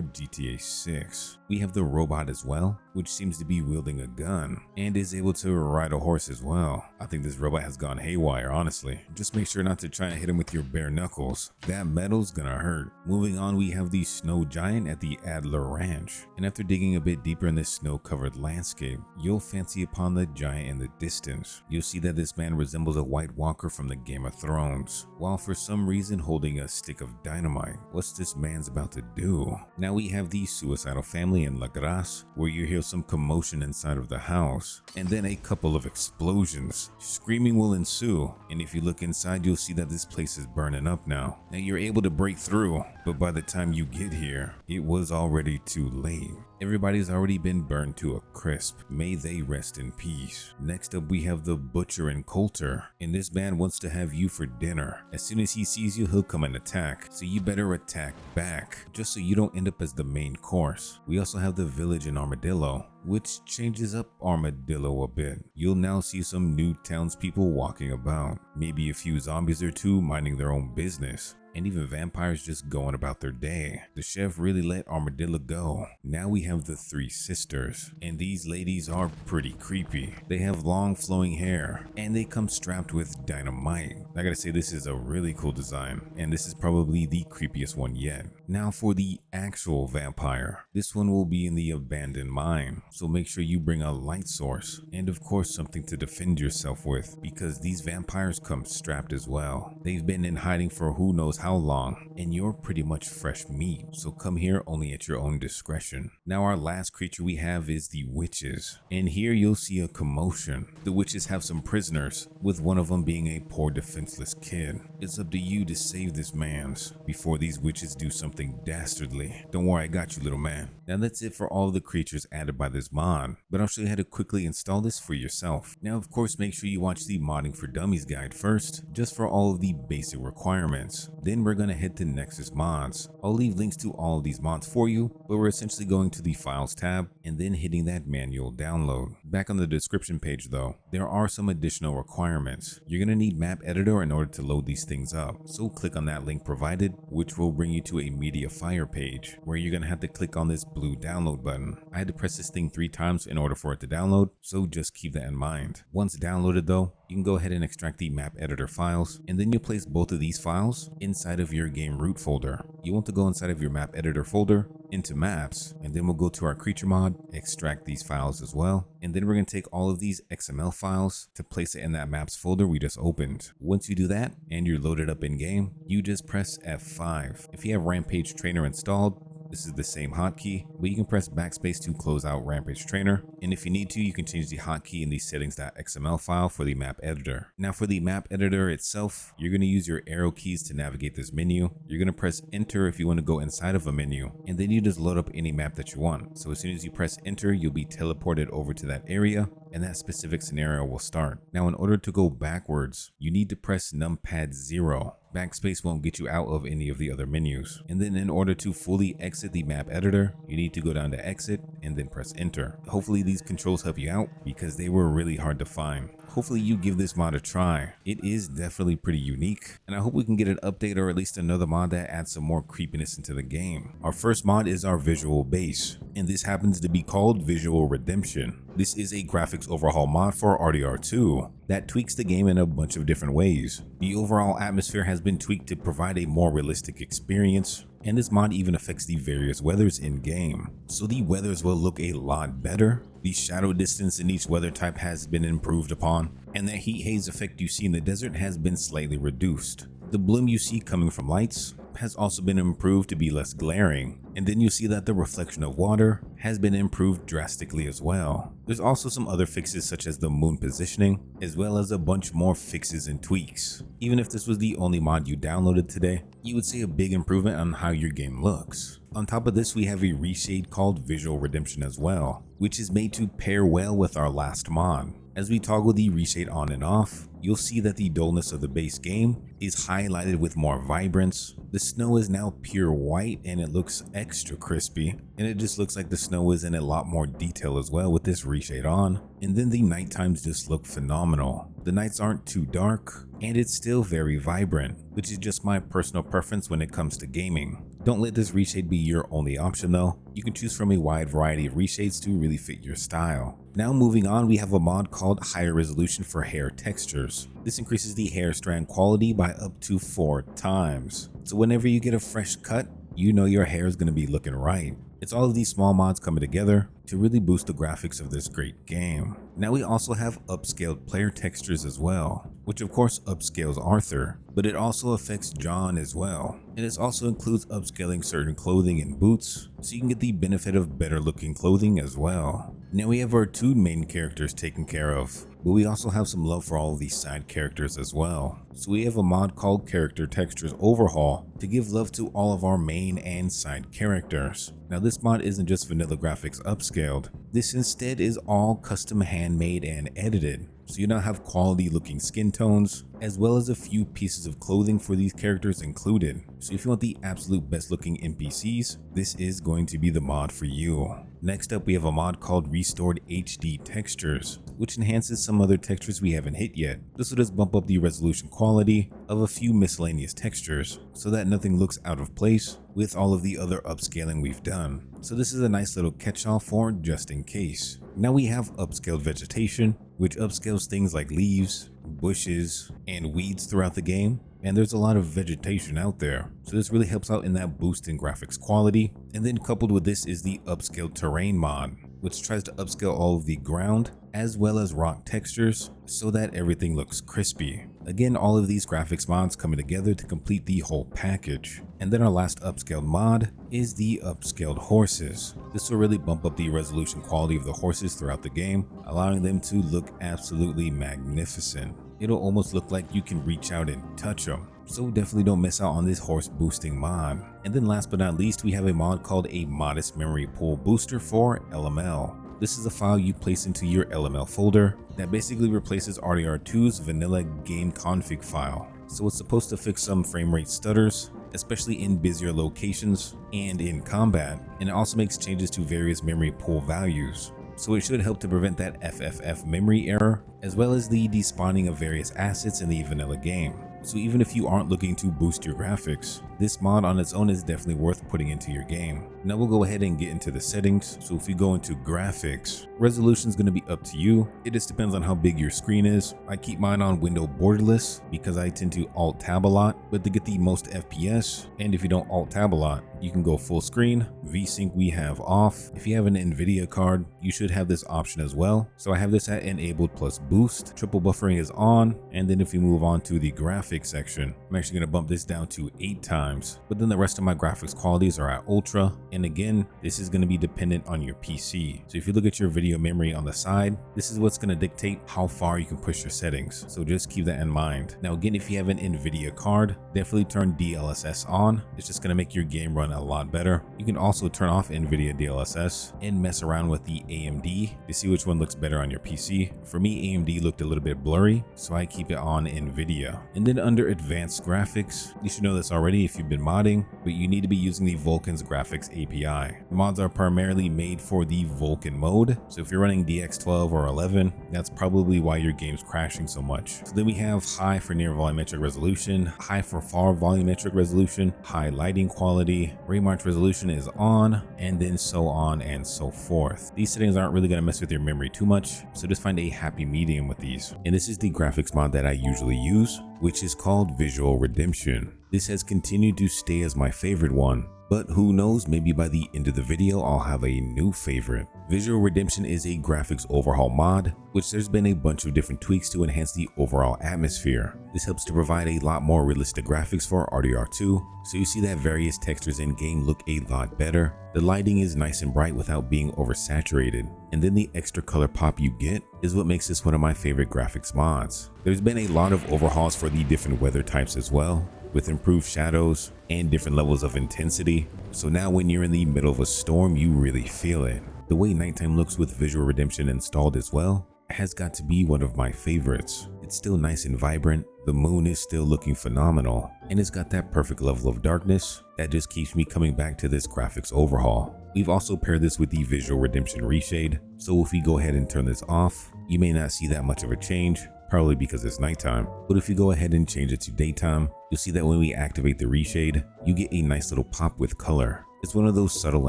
GTA 6. We have the robot as well, which seems to be wielding a gun and is able to ride a horse as well. I think this robot has gone haywire, honestly. Just make sure not to try and hit him with your bare knuckles. That metal's gonna hurt. Moving on, we have the Snow Giant at the Adler Ranch. And after digging a bit deeper in this snow-covered landscape, you'll fancy upon the giant in the distance. You'll see that this man resembles a White Walker from the Game of Thrones, while for some reason holding a stick of dynamite. What's this man's about to do? Now we have the suicidal family in La Grasse, where you hear some commotion inside of the house, and then a couple of explosions. Screaming will ensue, and if you look inside, you'll see that this place is burning up now. Now you're able to break through, but by the time you get here, it was already too late. Everybody's already been burned to a crisp. May they rest in peace. Next up, we have the Butcher and Coulter, and this man wants to have you for dinner. As soon as he sees you, he'll come and attack, so you better attack back, just so you don't end up as the main course. We also have the Village in Armadillo, which changes up Armadillo a bit. You'll now see some new townspeople walking about, maybe a few zombies or two minding their own business, and even vampires just going about their day. The chef really let Armadillo go. Now we have the Three Sisters, and these ladies are pretty creepy. They have long flowing hair, and they come strapped with dynamite. I gotta say, this is a really cool design, and this is probably the creepiest one yet. Now for the actual vampire. This one will be in the abandoned mine, so make sure you bring a light source, and of course something to defend yourself with, because these vampires come strapped as well. They've been in hiding for who knows how long, and you're pretty much fresh meat, so come here only at your own discretion. Now our last creature we have is the witches, and here you'll see a commotion. The witches have some prisoners, with one of them being a poor defenseless kid. It's up to you to save this man's before these witches do something dastardly. Don't worry, I got you, little man. Now that's it for all of the creatures added by this mod, but I'll show you how to quickly install this for yourself. Now of course, make sure you watch the Modding for Dummies guide first, just for all of the basic requirements. Then we're gonna head to Nexus Mods. I'll leave links to all of these mods for you, but we're essentially going to the Files tab and then hitting that manual download. Back on the description page though, there are some additional requirements. You're gonna need Map Editor in order to load these things up, so click on that link provided, which will bring you to a Mediafire page, where you're gonna have to click on this blue download button. I had to press this thing 3 times in order for it to download, so just keep that in mind. Once downloaded though, you can go ahead and extract the Map Editor files, and then you'll place both of these files inside of your game root folder. You want to go inside of your Map Editor folder, into Maps, and then we'll go to our creature mod, extract these files as well, and then we're going to take all of these XML files to place it in that Maps folder we just opened. Once you do that, and you're loaded up in game, you just press F5. If you have Rampage Trainer installed, this is the same hotkey, but you can press backspace to close out Rampage Trainer. And if you need to, you can change the hotkey in the settings.xml file for the map editor. Now for the map editor itself, you're going to use your arrow keys to navigate this menu. You're going to press enter if you want to go inside of a menu, and then you just load up any map that you want. So as soon as you press enter, you'll be teleported over to that area, and that specific scenario will start. Now in order to go backwards, you need to press numpad 0. Backspace won't get you out of any of the other menus. And then in order to fully exit the map editor, you need to go down to exit and then press enter. Hopefully these controls help you out, because they were really hard to find. Hopefully you give this mod a try. It is definitely pretty unique, and I hope we can get an update or at least another mod that adds some more creepiness into the game. Our first mod is our visual base, and this happens to be called Visual Redemption. This is a graphics overhaul mod for RDR2 that tweaks the game in a bunch of different ways. The overall atmosphere has been tweaked to provide a more realistic experience, and this mod even affects the various weathers in game. So the weathers will look a lot better. The shadow distance in each weather type has been improved upon, and the heat haze effect you see in the desert has been slightly reduced. The bloom you see coming from lights has also been improved to be less glaring, and then you see that the reflection of water has been improved drastically as well. There's also some other fixes such as the moon positioning, as well as a bunch more fixes and tweaks. Even if this was the only mod you downloaded today, you would see a big improvement on how your game looks. On top of this, we have a reshade called Visual Redemption as well, which is made to pair well with our last mod. As we toggle the reshade on and off, you'll see that the dullness of the base game is highlighted with more vibrance. The snow is now pure white and it looks extra crispy, and it just looks like the snow is in a lot more detail as well with this reshade on. And then the night times just look phenomenal. The nights aren't too dark and it's still very vibrant, which is just my personal preference when it comes to gaming. Don't let this reshade be your only option though. You can choose from a wide variety of reshades to really fit your style. Now moving on, we have a mod called Higher Resolution for Hair Textures. This increases the hair strand quality by up to 4 times. So whenever you get a fresh cut, you know your hair is going to be looking right. It's all of these small mods coming together to really boost the graphics of this great game. Now we also have upscaled player textures as well, which of course upscales Arthur, but it also affects John as well. And this also includes upscaling certain clothing and boots, so you can get the benefit of better looking clothing as well. Now we have our 2 main characters taken care of, but we also have some love for all of these side characters as well. So we have a mod called Character Textures Overhaul to give love to all of our main and side characters. Now this mod isn't just vanilla graphics upscaled. This instead is all custom handmade and edited. So you now have quality looking skin tones, as well as a few pieces of clothing for these characters included. So if you want the absolute best looking NPCs, this is going to be the mod for you. Next up, we have a mod called Restored HD Textures, which enhances some other textures we haven't hit yet. This will just bump up the resolution quality of a few miscellaneous textures so that nothing looks out of place with all of the other upscaling we've done. So this is a nice little catch-all for just in case. Now we have upscaled vegetation, which upscales things like leaves, bushes, and weeds throughout the game. And there's a lot of vegetation out there, so this really helps out in that boost in graphics quality. And then coupled with this is the upscaled terrain mod, which tries to upscale all of the ground as well as rock textures so that everything looks crispy. Again, all of these graphics mods coming together to complete the whole package. And then our last upscaled mod is the upscaled horses. This will really bump up the resolution quality of the horses throughout the game, allowing them to look absolutely magnificent. It'll almost look like you can reach out and touch them. So definitely don't miss out on this horse boosting mod. And then last but not least, we have a mod called a Modest Memory Pool Booster for LML. This is a file you place into your LML folder that basically replaces RDR2's vanilla game config file. So it's supposed to fix some frame rate stutters, especially in busier locations and in combat. And it also makes changes to various memory pool values. So it should help to prevent that FFF memory error, as well as the despawning of various assets in the vanilla game. So even if you aren't looking to boost your graphics, this mod on its own is definitely worth putting into your game. Now we'll go ahead and get into the settings. So if we go into graphics, resolution is going to be up to you. It just depends on how big your screen is. I keep mine on window borderless because I tend to alt tab a lot, but to get the most FPS, and if you don't alt tab a lot, you can go full screen. VSync we have off. If you have an NVIDIA card, you should have this option as well. So I have this at enabled plus boost. Triple buffering is on. And then if we move on to the graphics section, I'm actually going to bump this down to 8 times. But then the rest of my graphics qualities are at ultra. And again, this is going to be dependent on your PC. So if you look at your video memory on the side, this is what's going to dictate how far you can push your settings. So just keep that in mind. Now again, if you have an NVIDIA card, definitely turn DLSS on. It's just going to make your game run a lot better. You can also turn off NVIDIA DLSS and mess around with the AMD to see which one looks better on your PC. For me, AMD looked a little bit blurry, so I keep it on NVIDIA. And then under advanced graphics, you should know this already if you've been modding, but you need to be using the Vulkan's graphics API. The mods are primarily made for the Vulkan mode, so So if you're running DX12 or 11, that's probably why your game's crashing so much. So then we have high for near volumetric resolution, high for far volumetric resolution, high lighting quality, Raymarch resolution is on, and then so on and so forth. These settings aren't really going to mess with your memory too much, so just find a happy medium with these. And this is the graphics mod that I usually use, which is called Visual Redemption. This has continued to stay as my favorite one, but who knows, maybe by the end of the video I'll have a new favorite. Visual Redemption is a graphics overhaul mod, which there's been a bunch of different tweaks to enhance the overall atmosphere. This helps to provide a lot more realistic graphics for RDR2, so you see that various textures in game look a lot better. The lighting is nice and bright without being oversaturated, and then the extra color pop you get is what makes this one of my favorite graphics mods. There's been a lot of overhauls for the different weather types as well, with improved shadows and different levels of intensity. So now when you're in the middle of a storm, you really feel it. The way nighttime looks with Visual Redemption installed as well has got to be one of my favorites. It's still nice and vibrant, the moon is still looking phenomenal, and it's got that perfect level of darkness that just keeps me coming back to this graphics overhaul. We've also paired this with the Visual Redemption reshade, so if we go ahead and turn this off, you may not see that much of a change, probably because it's nighttime. But if you go ahead and change it to daytime, you'll see that when we activate the reshade, you get a nice little pop with color. It's one of those subtle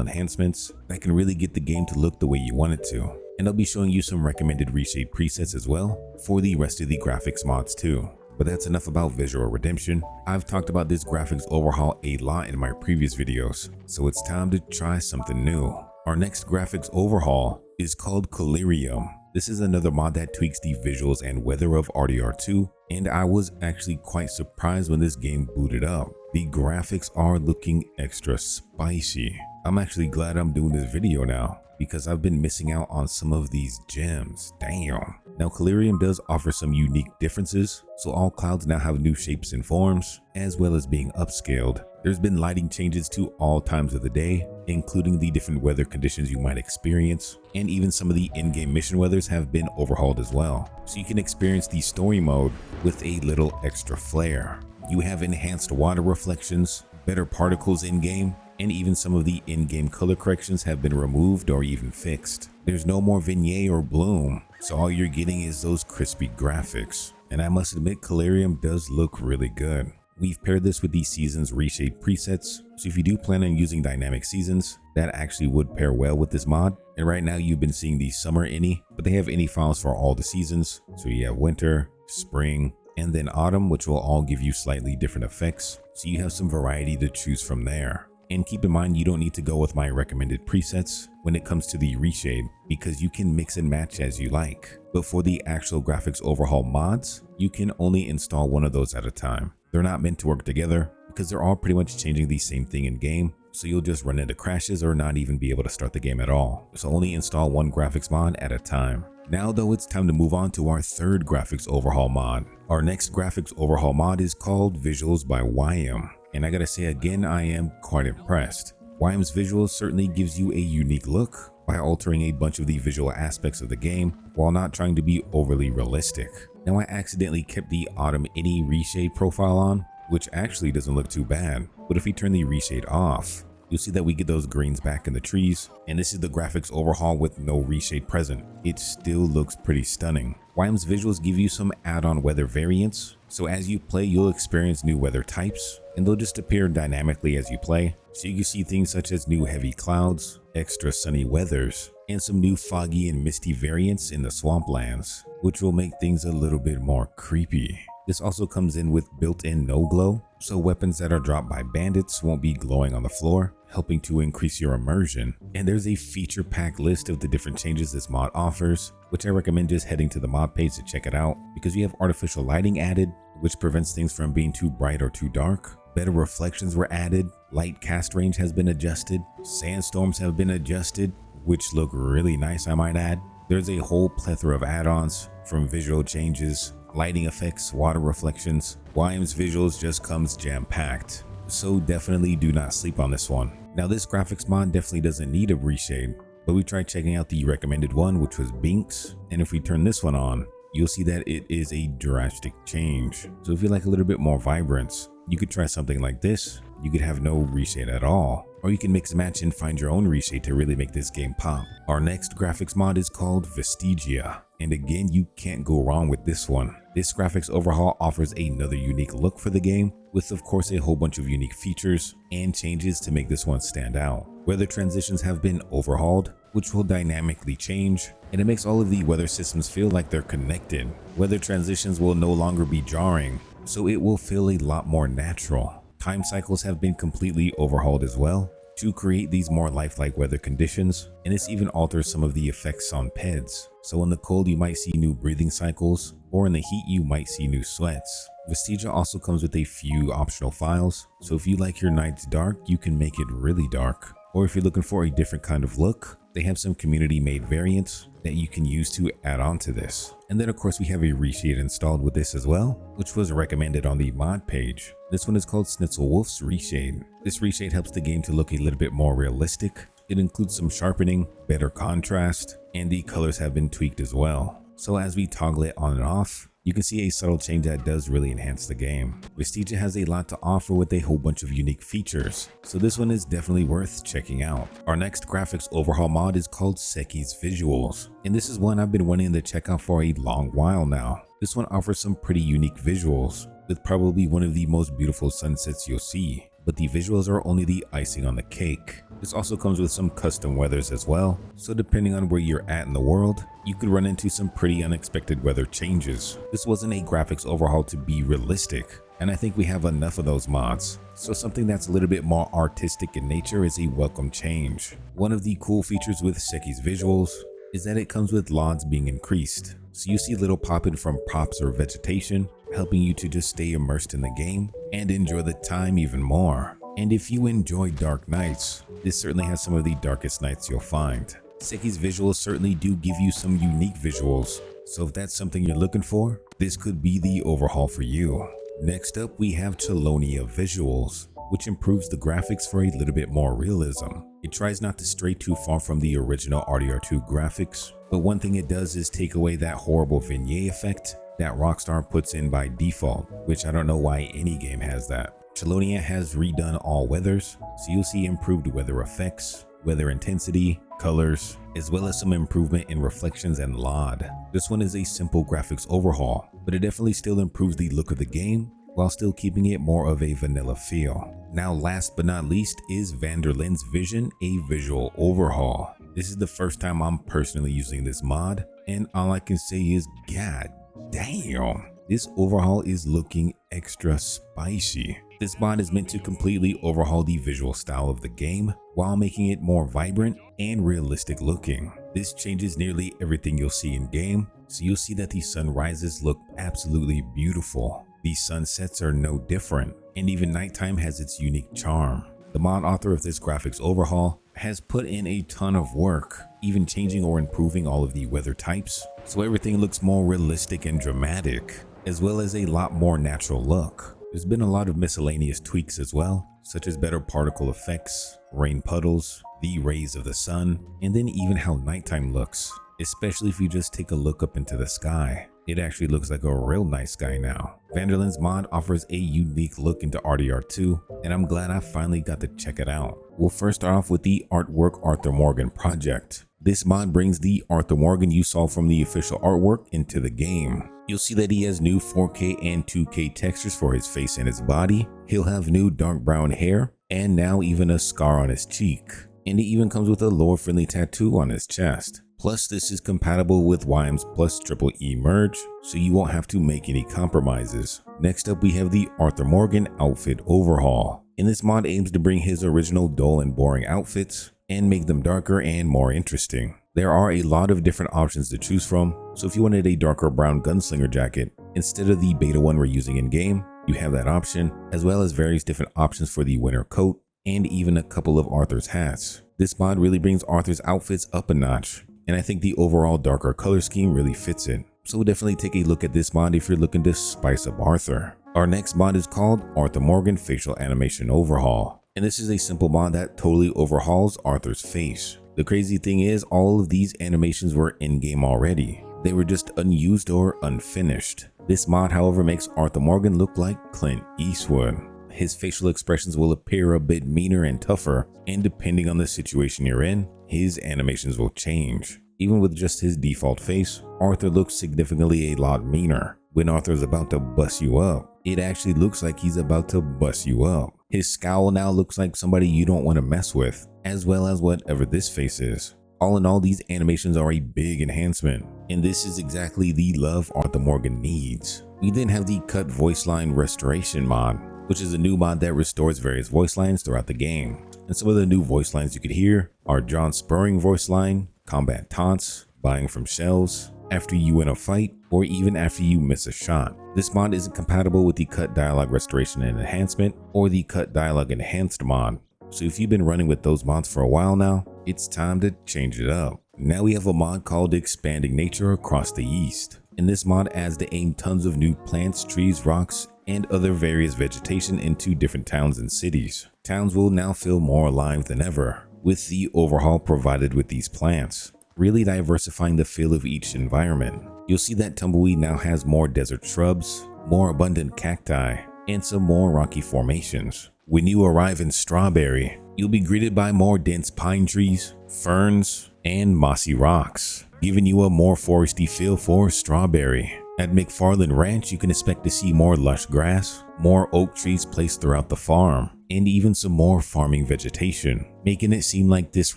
enhancements that can really get the game to look the way you want it to. And I'll be showing you some recommended reshade presets as well for the rest of the graphics mods too. But that's enough about Visual Redemption. I've talked about this graphics overhaul a lot in my previous videos, so it's time to try something new. Our next graphics overhaul is called Collyrium. This is another mod that tweaks the visuals and weather of RDR2, and I was actually quite surprised when this game booted up. The graphics are looking extra spicy. I'm actually glad I'm doing this video now, because I've been missing out on some of these gems. Damn. Now Collyrium does offer some unique differences, so all clouds now have new shapes and forms, as well as being upscaled. There's been lighting changes to all times of the day, including the different weather conditions you might experience, and even some of the in-game mission weathers have been overhauled as well. So you can experience the story mode with a little extra flair. You have enhanced water reflections, better particles in-game, and even some of the in-game color corrections have been removed or even fixed. There's no more vignette or bloom, so all you're getting is those crispy graphics. And I must admit, Collyrium does look really good. We've paired this with the seasons reshade presets, so if you do plan on using dynamic seasons, that actually would pair well with this mod. And right now you've been seeing the summer any, but they have any files for all the seasons. So you have winter, spring, and then autumn, which will all give you slightly different effects. So you have some variety to choose from there. And keep in mind, you don't need to go with my recommended presets when it comes to the reshade, because you can mix and match as you like. But for the actual graphics overhaul mods, you can only install one of those at a time. They're not meant to work together because they're all pretty much changing the same thing in game. So you'll just run into crashes or not even be able to start the game at all. So only install one graphics mod at a time. Now though, it's time to move on to our third graphics overhaul mod. Our next graphics overhaul mod is called Visuals by YM. And I gotta say again, I am quite impressed. YM's visuals certainly gives you a unique look by altering a bunch of the visual aspects of the game while not trying to be overly realistic. Now I accidentally kept the Autumn Any reshade profile on, which actually doesn't look too bad. But if we turn the reshade off, you'll see that we get those greens back in the trees. And this is the graphics overhaul with no reshade present. It still looks pretty stunning. YM's visuals give you some add-on weather variants. So as you play, you'll experience new weather types, and they'll just appear dynamically as you play. So you can see things such as new heavy clouds, extra sunny weathers, and some new foggy and misty variants in the swamplands, which will make things a little bit more creepy. This also comes in with built-in no glow, so weapons that are dropped by bandits won't be glowing on the floor, helping to increase your immersion. And there's a feature pack list of the different changes this mod offers, which I recommend just heading to the mod page to check it out, because you have artificial lighting added, which prevents things from being too bright or too dark. Better reflections were added, light cast range has been adjusted, sandstorms have been adjusted, which look really nice, I might add. There's a whole plethora of add-ons, from visual changes, lighting effects, water reflections. YM's visuals just comes jam-packed, so definitely do not sleep on this one. Now this graphics mod definitely doesn't need a reshade, but we tried checking out the recommended one, which was Binks, and if we turn this one on, you'll see that it is a drastic change. So if you like a little bit more vibrance, you could try something like this. You could have no reshade at all, or you can mix and match and find your own reshade to really make this game pop. Our next graphics mod is called Vestigia, and again, you can't go wrong with this one. This graphics overhaul offers another unique look for the game, with of course a whole bunch of unique features and changes to make this one stand out. Weather transitions have been overhauled, which will dynamically change, and it makes all of the weather systems feel like they're connected. Weather transitions will no longer be jarring, so it will feel a lot more natural. Time cycles have been completely overhauled as well to create these more lifelike weather conditions, and this even alters some of the effects on PEDs. So in the cold you might see new breathing cycles, or in the heat you might see new sweats. Vestigia also comes with a few optional files, so if you like your nights dark, you can make it really dark. Or if you're looking for a different kind of look, they have some community made variants that you can use to add on to this. And then of course we have a reshade installed with this as well, which was recommended on the mod page. This one is called Schnitzel Wolf's Reshade. This reshade helps the game to look a little bit more realistic. It includes some sharpening, better contrast, and the colors have been tweaked as well. So as we toggle it on and off, you can see a subtle change that does really enhance the game. Vestigia has a lot to offer with a whole bunch of unique features, so this one is definitely worth checking out. Our next graphics overhaul mod is called Seki's Visuals, and this is one I've been wanting to check out for a long while now. This one offers some pretty unique visuals, with probably one of the most beautiful sunsets you'll see, but the visuals are only the icing on the cake. This also comes with some custom weathers as well, so depending on where you're at in the world, you could run into some pretty unexpected weather changes. This wasn't a graphics overhaul to be realistic, and I think we have enough of those mods, so something that's a little bit more artistic in nature is a welcome change. One of the cool features with Seki's Visuals is that it comes with LODs being increased, so you see little pop-in from props or vegetation, helping you to just stay immersed in the game and enjoy the time even more. And if you enjoy dark nights, this certainly has some of the darkest nights you'll find. Seki's Visuals certainly do give you some unique visuals, so if that's something you're looking for, this could be the overhaul for you. Next up, we have Chelonia Visuals, which improves the graphics for a little bit more realism. It tries not to stray too far from the original RDR2 graphics, but one thing it does is take away that horrible vignette effect that Rockstar puts in by default, which I don't know why any game has that. Chelonia has redone all weathers, so you'll see improved weather effects, weather intensity, colors, as well as some improvement in reflections and LOD. This one is a simple graphics overhaul, but it definitely still improves the look of the game while still keeping it more of a vanilla feel. Now last but not least is Vanderlyn's Vision, a visual overhaul. This is the first time I'm personally using this mod, and all I can say is god damn, this overhaul is looking extra spicy. This mod is meant to completely overhaul the visual style of the game while making it more vibrant and realistic looking. This changes nearly everything you'll see in game, so you'll see that the sunrises look absolutely beautiful. The sunsets are no different, and even nighttime has its unique charm. The mod author of this graphics overhaul has put in a ton of work, even changing or improving all of the weather types, so everything looks more realistic and dramatic, as well as a lot more natural look. There's been a lot of miscellaneous tweaks as well, such as better particle effects, rain puddles, the rays of the sun, and then even how nighttime looks, especially if you just take a look up into the sky. It actually looks like a real nice sky now. Vanderlyn's mod offers a unique look into RDR2, and I'm glad I finally got to check it out. We'll first start off with the Artwork Arthur Morgan project. This mod brings the Arthur Morgan you saw from the official artwork into the game. You'll see that he has new 4K and 2K textures for his face and his body. He'll have new dark brown hair, and now even a scar on his cheek. And it even comes with a lore-friendly tattoo on his chest. Plus, this is compatible with YM's plus EEE merge, so you won't have to make any compromises. Next up, we have the Arthur Morgan outfit overhaul. And this mod aims to bring his original dull and boring outfits and make them darker and more interesting. There are a lot of different options to choose from, so if you wanted a darker brown gunslinger jacket instead of the beta one we're using in game, you have that option, as well as various different options for the winter coat and even a couple of Arthur's hats. This mod really brings Arthur's outfits up a notch, and I think the overall darker color scheme really fits it. So definitely take a look at this mod if you're looking to spice up Arthur. Our next mod is called Arthur Morgan Facial Animation Overhaul, and this is a simple mod that totally overhauls Arthur's face. The crazy thing is, all of these animations were in-game already. They were just unused or unfinished. This mod, however, makes Arthur Morgan look like Clint Eastwood. his facial expressions will appear a bit meaner and tougher, and depending on the situation you're in, his animations will change. Even with just his default face, Arthur looks significantly a lot meaner. When Arthur's about to bust you up, it actually looks like he's about to bust you up. His scowl now looks like somebody you don't want to mess with, as well as whatever this face is. All in all, these animations are a big enhancement, and this is exactly the love Arthur Morgan needs. We then have the Cut Voice Line Restoration mod, which is a new mod that restores various voice lines throughout the game. And some of the new voice lines you could hear are John Spurring voice line, combat taunts, buying from shells, after you win a fight, or even after you miss a shot. This mod isn't compatible with the Cut Dialogue Restoration and Enhancement or the Cut Dialogue Enhanced mod. So if you've been running with those mods for a while now, it's time to change it up. Now we have a mod called Expanding Nature Across the East. And this mod adds to aim tons of new plants, trees, rocks, and other various vegetation into different towns and cities. Towns will now feel more alive than ever, with the overhaul provided with these plants, really diversifying the feel of each environment. You'll see that Tumbleweed now has more desert shrubs, more abundant cacti, and some more rocky formations. When you arrive in Strawberry, you'll be greeted by more dense pine trees, ferns, and mossy rocks, giving you a more foresty feel for Strawberry. At McFarland Ranch, you can expect to see more lush grass, more oak trees placed throughout the farm, and even some more farming vegetation, making it seem like this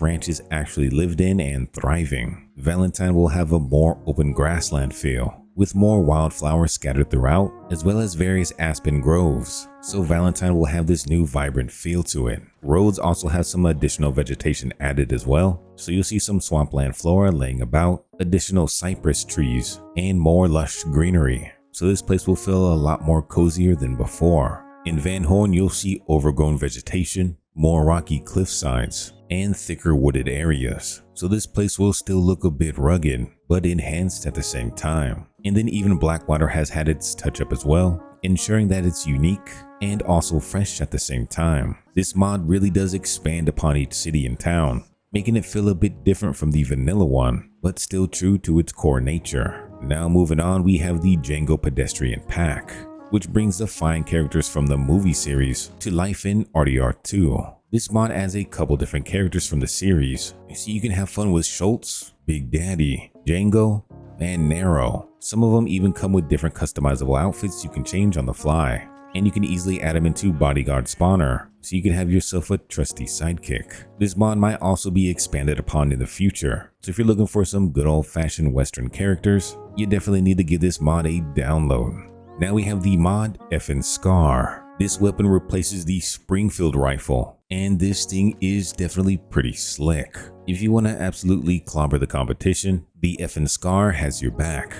ranch is actually lived in and thriving. Valentine will have a more open grassland feel, with more wildflowers scattered throughout, as well as various aspen groves. So Valentine will have this new vibrant feel to it. Rhodes also has some additional vegetation added as well, so you'll see some swampland flora laying about, additional cypress trees, and more lush greenery. So this place will feel a lot more cozier than before. In Van Horn, you'll see overgrown vegetation, more rocky cliff sides, and thicker wooded areas. So this place will still look a bit rugged, but enhanced at the same time. And then even Blackwater has had its touch up as well, ensuring that it's unique and also fresh at the same time. This mod really does expand upon each city and town, making it feel a bit different from the vanilla one, but still true to its core nature. Now moving on, we have the Django Pedestrian Pack, which brings the fine characters from the movie series to life in RDR2. This mod adds a couple different characters from the series, so you can have fun with Schultz, Big Daddy, Django, and Nero. Some of them even come with different customizable outfits you can change on the fly, and you can easily add them into Bodyguard Spawner, so you can have yourself a trusty sidekick. This mod might also be expanded upon in the future, so if you're looking for some good old-fashioned Western characters, you definitely need to give this mod a download. Now we have the mod Effin' Scar. This weapon replaces the Springfield rifle, and this thing is definitely pretty slick. If you want to absolutely clobber the competition, the Effin' Scar has your back.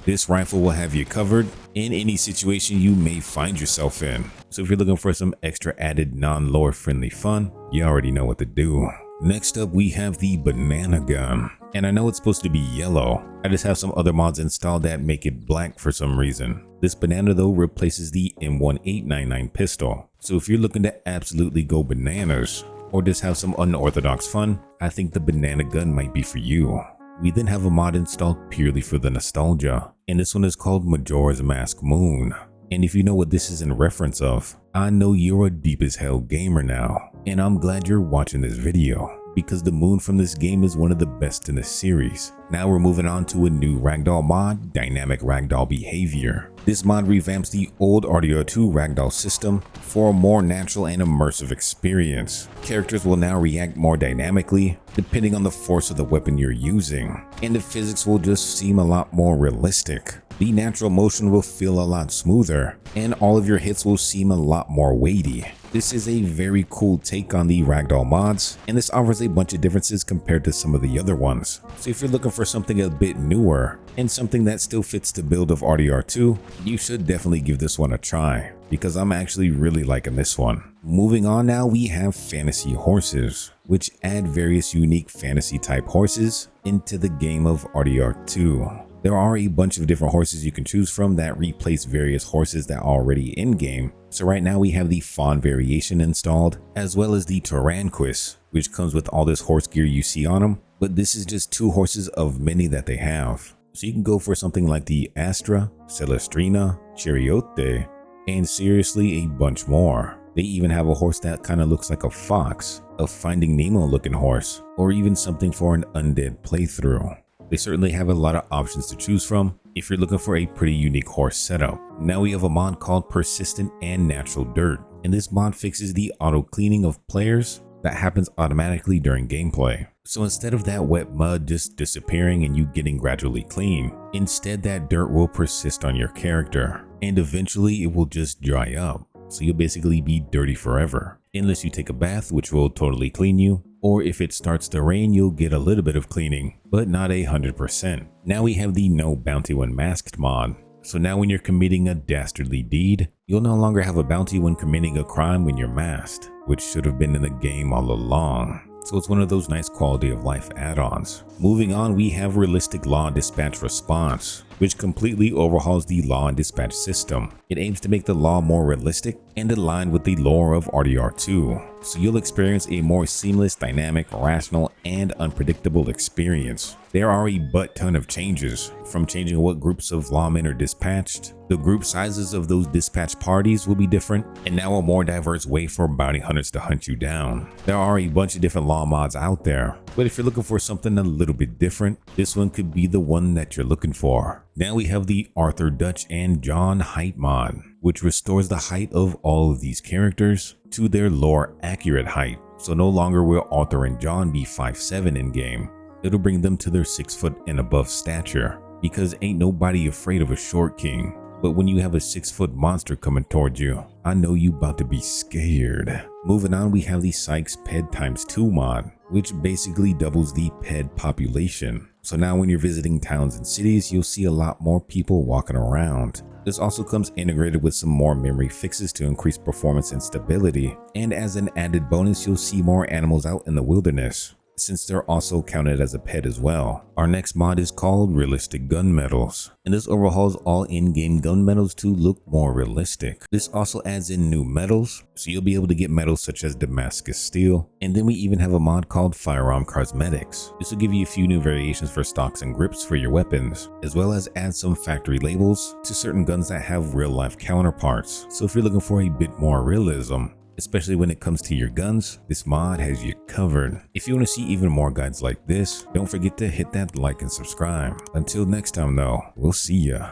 This rifle will have you covered in any situation you may find yourself in. So if you're looking for some extra added non-lore friendly fun, you already know what to do. Next up, we have the banana gun. And I know it's supposed to be yellow. I just have some other mods installed that make it black for some reason. This banana though replaces the M1899 pistol. So if you're looking to absolutely go bananas, or just have some unorthodox fun, I think the banana gun might be for you. We then have a mod installed purely for the nostalgia, and this one is called Majora's Mask Moon. And if you know what this is in reference of, I know you're a deep as hell gamer now, and I'm glad you're watching this video, because the moon from this game is one of the best in the series. Now we're moving on to a new ragdoll mod, Dynamic Ragdoll Behavior. This mod revamps the old RDR2 ragdoll system for a more natural and immersive experience. Characters will now react more dynamically depending on the force of the weapon you're using, and the physics will just seem a lot more realistic. The natural motion will feel a lot smoother, and all of your hits will seem a lot more weighty. This is a very cool take on the ragdoll mods, and this offers a bunch of differences compared to some of the other ones. So if you're looking for something a bit newer and something that still fits the build of RDR2, you should definitely give this one a try, because I'm actually really liking this one. Moving on now, we have fantasy horses, which add various unique fantasy type horses into the game of RDR2. There are a bunch of different horses you can choose from that replace various horses that are already in game. So right now we have the Fawn variation installed, as well as the Tyranquis, which comes with all this horse gear you see on them. But this is just 2 horses of many that they have. So you can go for something like the Astra, Celestrina, Chariote, and seriously a bunch more. They even have a horse that kind of looks like a fox, a Finding Nemo looking horse, or even something for an undead playthrough. They certainly have a lot of options to choose from if you're looking for a pretty unique horse setup. Now we have a mod called Persistent and Natural Dirt, and this mod fixes the auto cleaning of players that happens automatically during gameplay. So instead of that wet mud just disappearing and you getting gradually clean, instead that dirt will persist on your character, and eventually it will just dry up. So you'll basically be dirty forever, unless you take a bath, which will totally clean you, or if it starts to rain, you'll get a little bit of cleaning, but not 100%. Now we have the No Bounty When Masked mod. So now when you're committing a dastardly deed, you'll no longer have a bounty when committing a crime when you're masked, which should have been in the game all along. So it's one of those nice quality of life add-ons. Moving on, we have Realistic Law and Dispatch Response, which completely overhauls the law and dispatch system. It aims to make the law more realistic and aligned with the lore of RDR2. So you'll experience a more seamless, dynamic, rational, and unpredictable experience. There are a butt ton of changes, from changing what groups of lawmen are dispatched. The group sizes of those dispatch parties will be different, and now a more diverse way for bounty hunters to hunt you down. There are a bunch of different law mods out there, but if you're looking for something a little bit different, this one could be the one that you're looking for. Now we have the Arthur Dutch and John height mod, which restores the height of all of these characters to their lore accurate height. So no longer will Arthur and John be 5'7" in game. It'll bring them to their 6 foot and above stature, because ain't nobody afraid of a short king. But when you have a 6 foot monster coming towards you, I know you about to be scared. Moving on, we have the Sykes Ped ×2 mod, which basically doubles the ped population. So now when you're visiting towns and cities, you'll see a lot more people walking around. This also comes integrated with some more memory fixes to increase performance and stability. And as an added bonus, you'll see more animals out in the wilderness, since they're also counted as a pet as well. Our next mod is called Realistic Gunmetals, and this overhauls all in-game gunmetals to look more realistic. This also adds in new metals, so you'll be able to get metals such as Damascus steel, and then we even have a mod called Firearm Cosmetics. This will give you a few new variations for stocks and grips for your weapons, as well as add some factory labels to certain guns that have real-life counterparts. So if you're looking for a bit more realism, especially when it comes to your guns, this mod has you covered. If you want to see even more guides like this, don't forget to hit that like and subscribe. Until next time though, we'll see ya.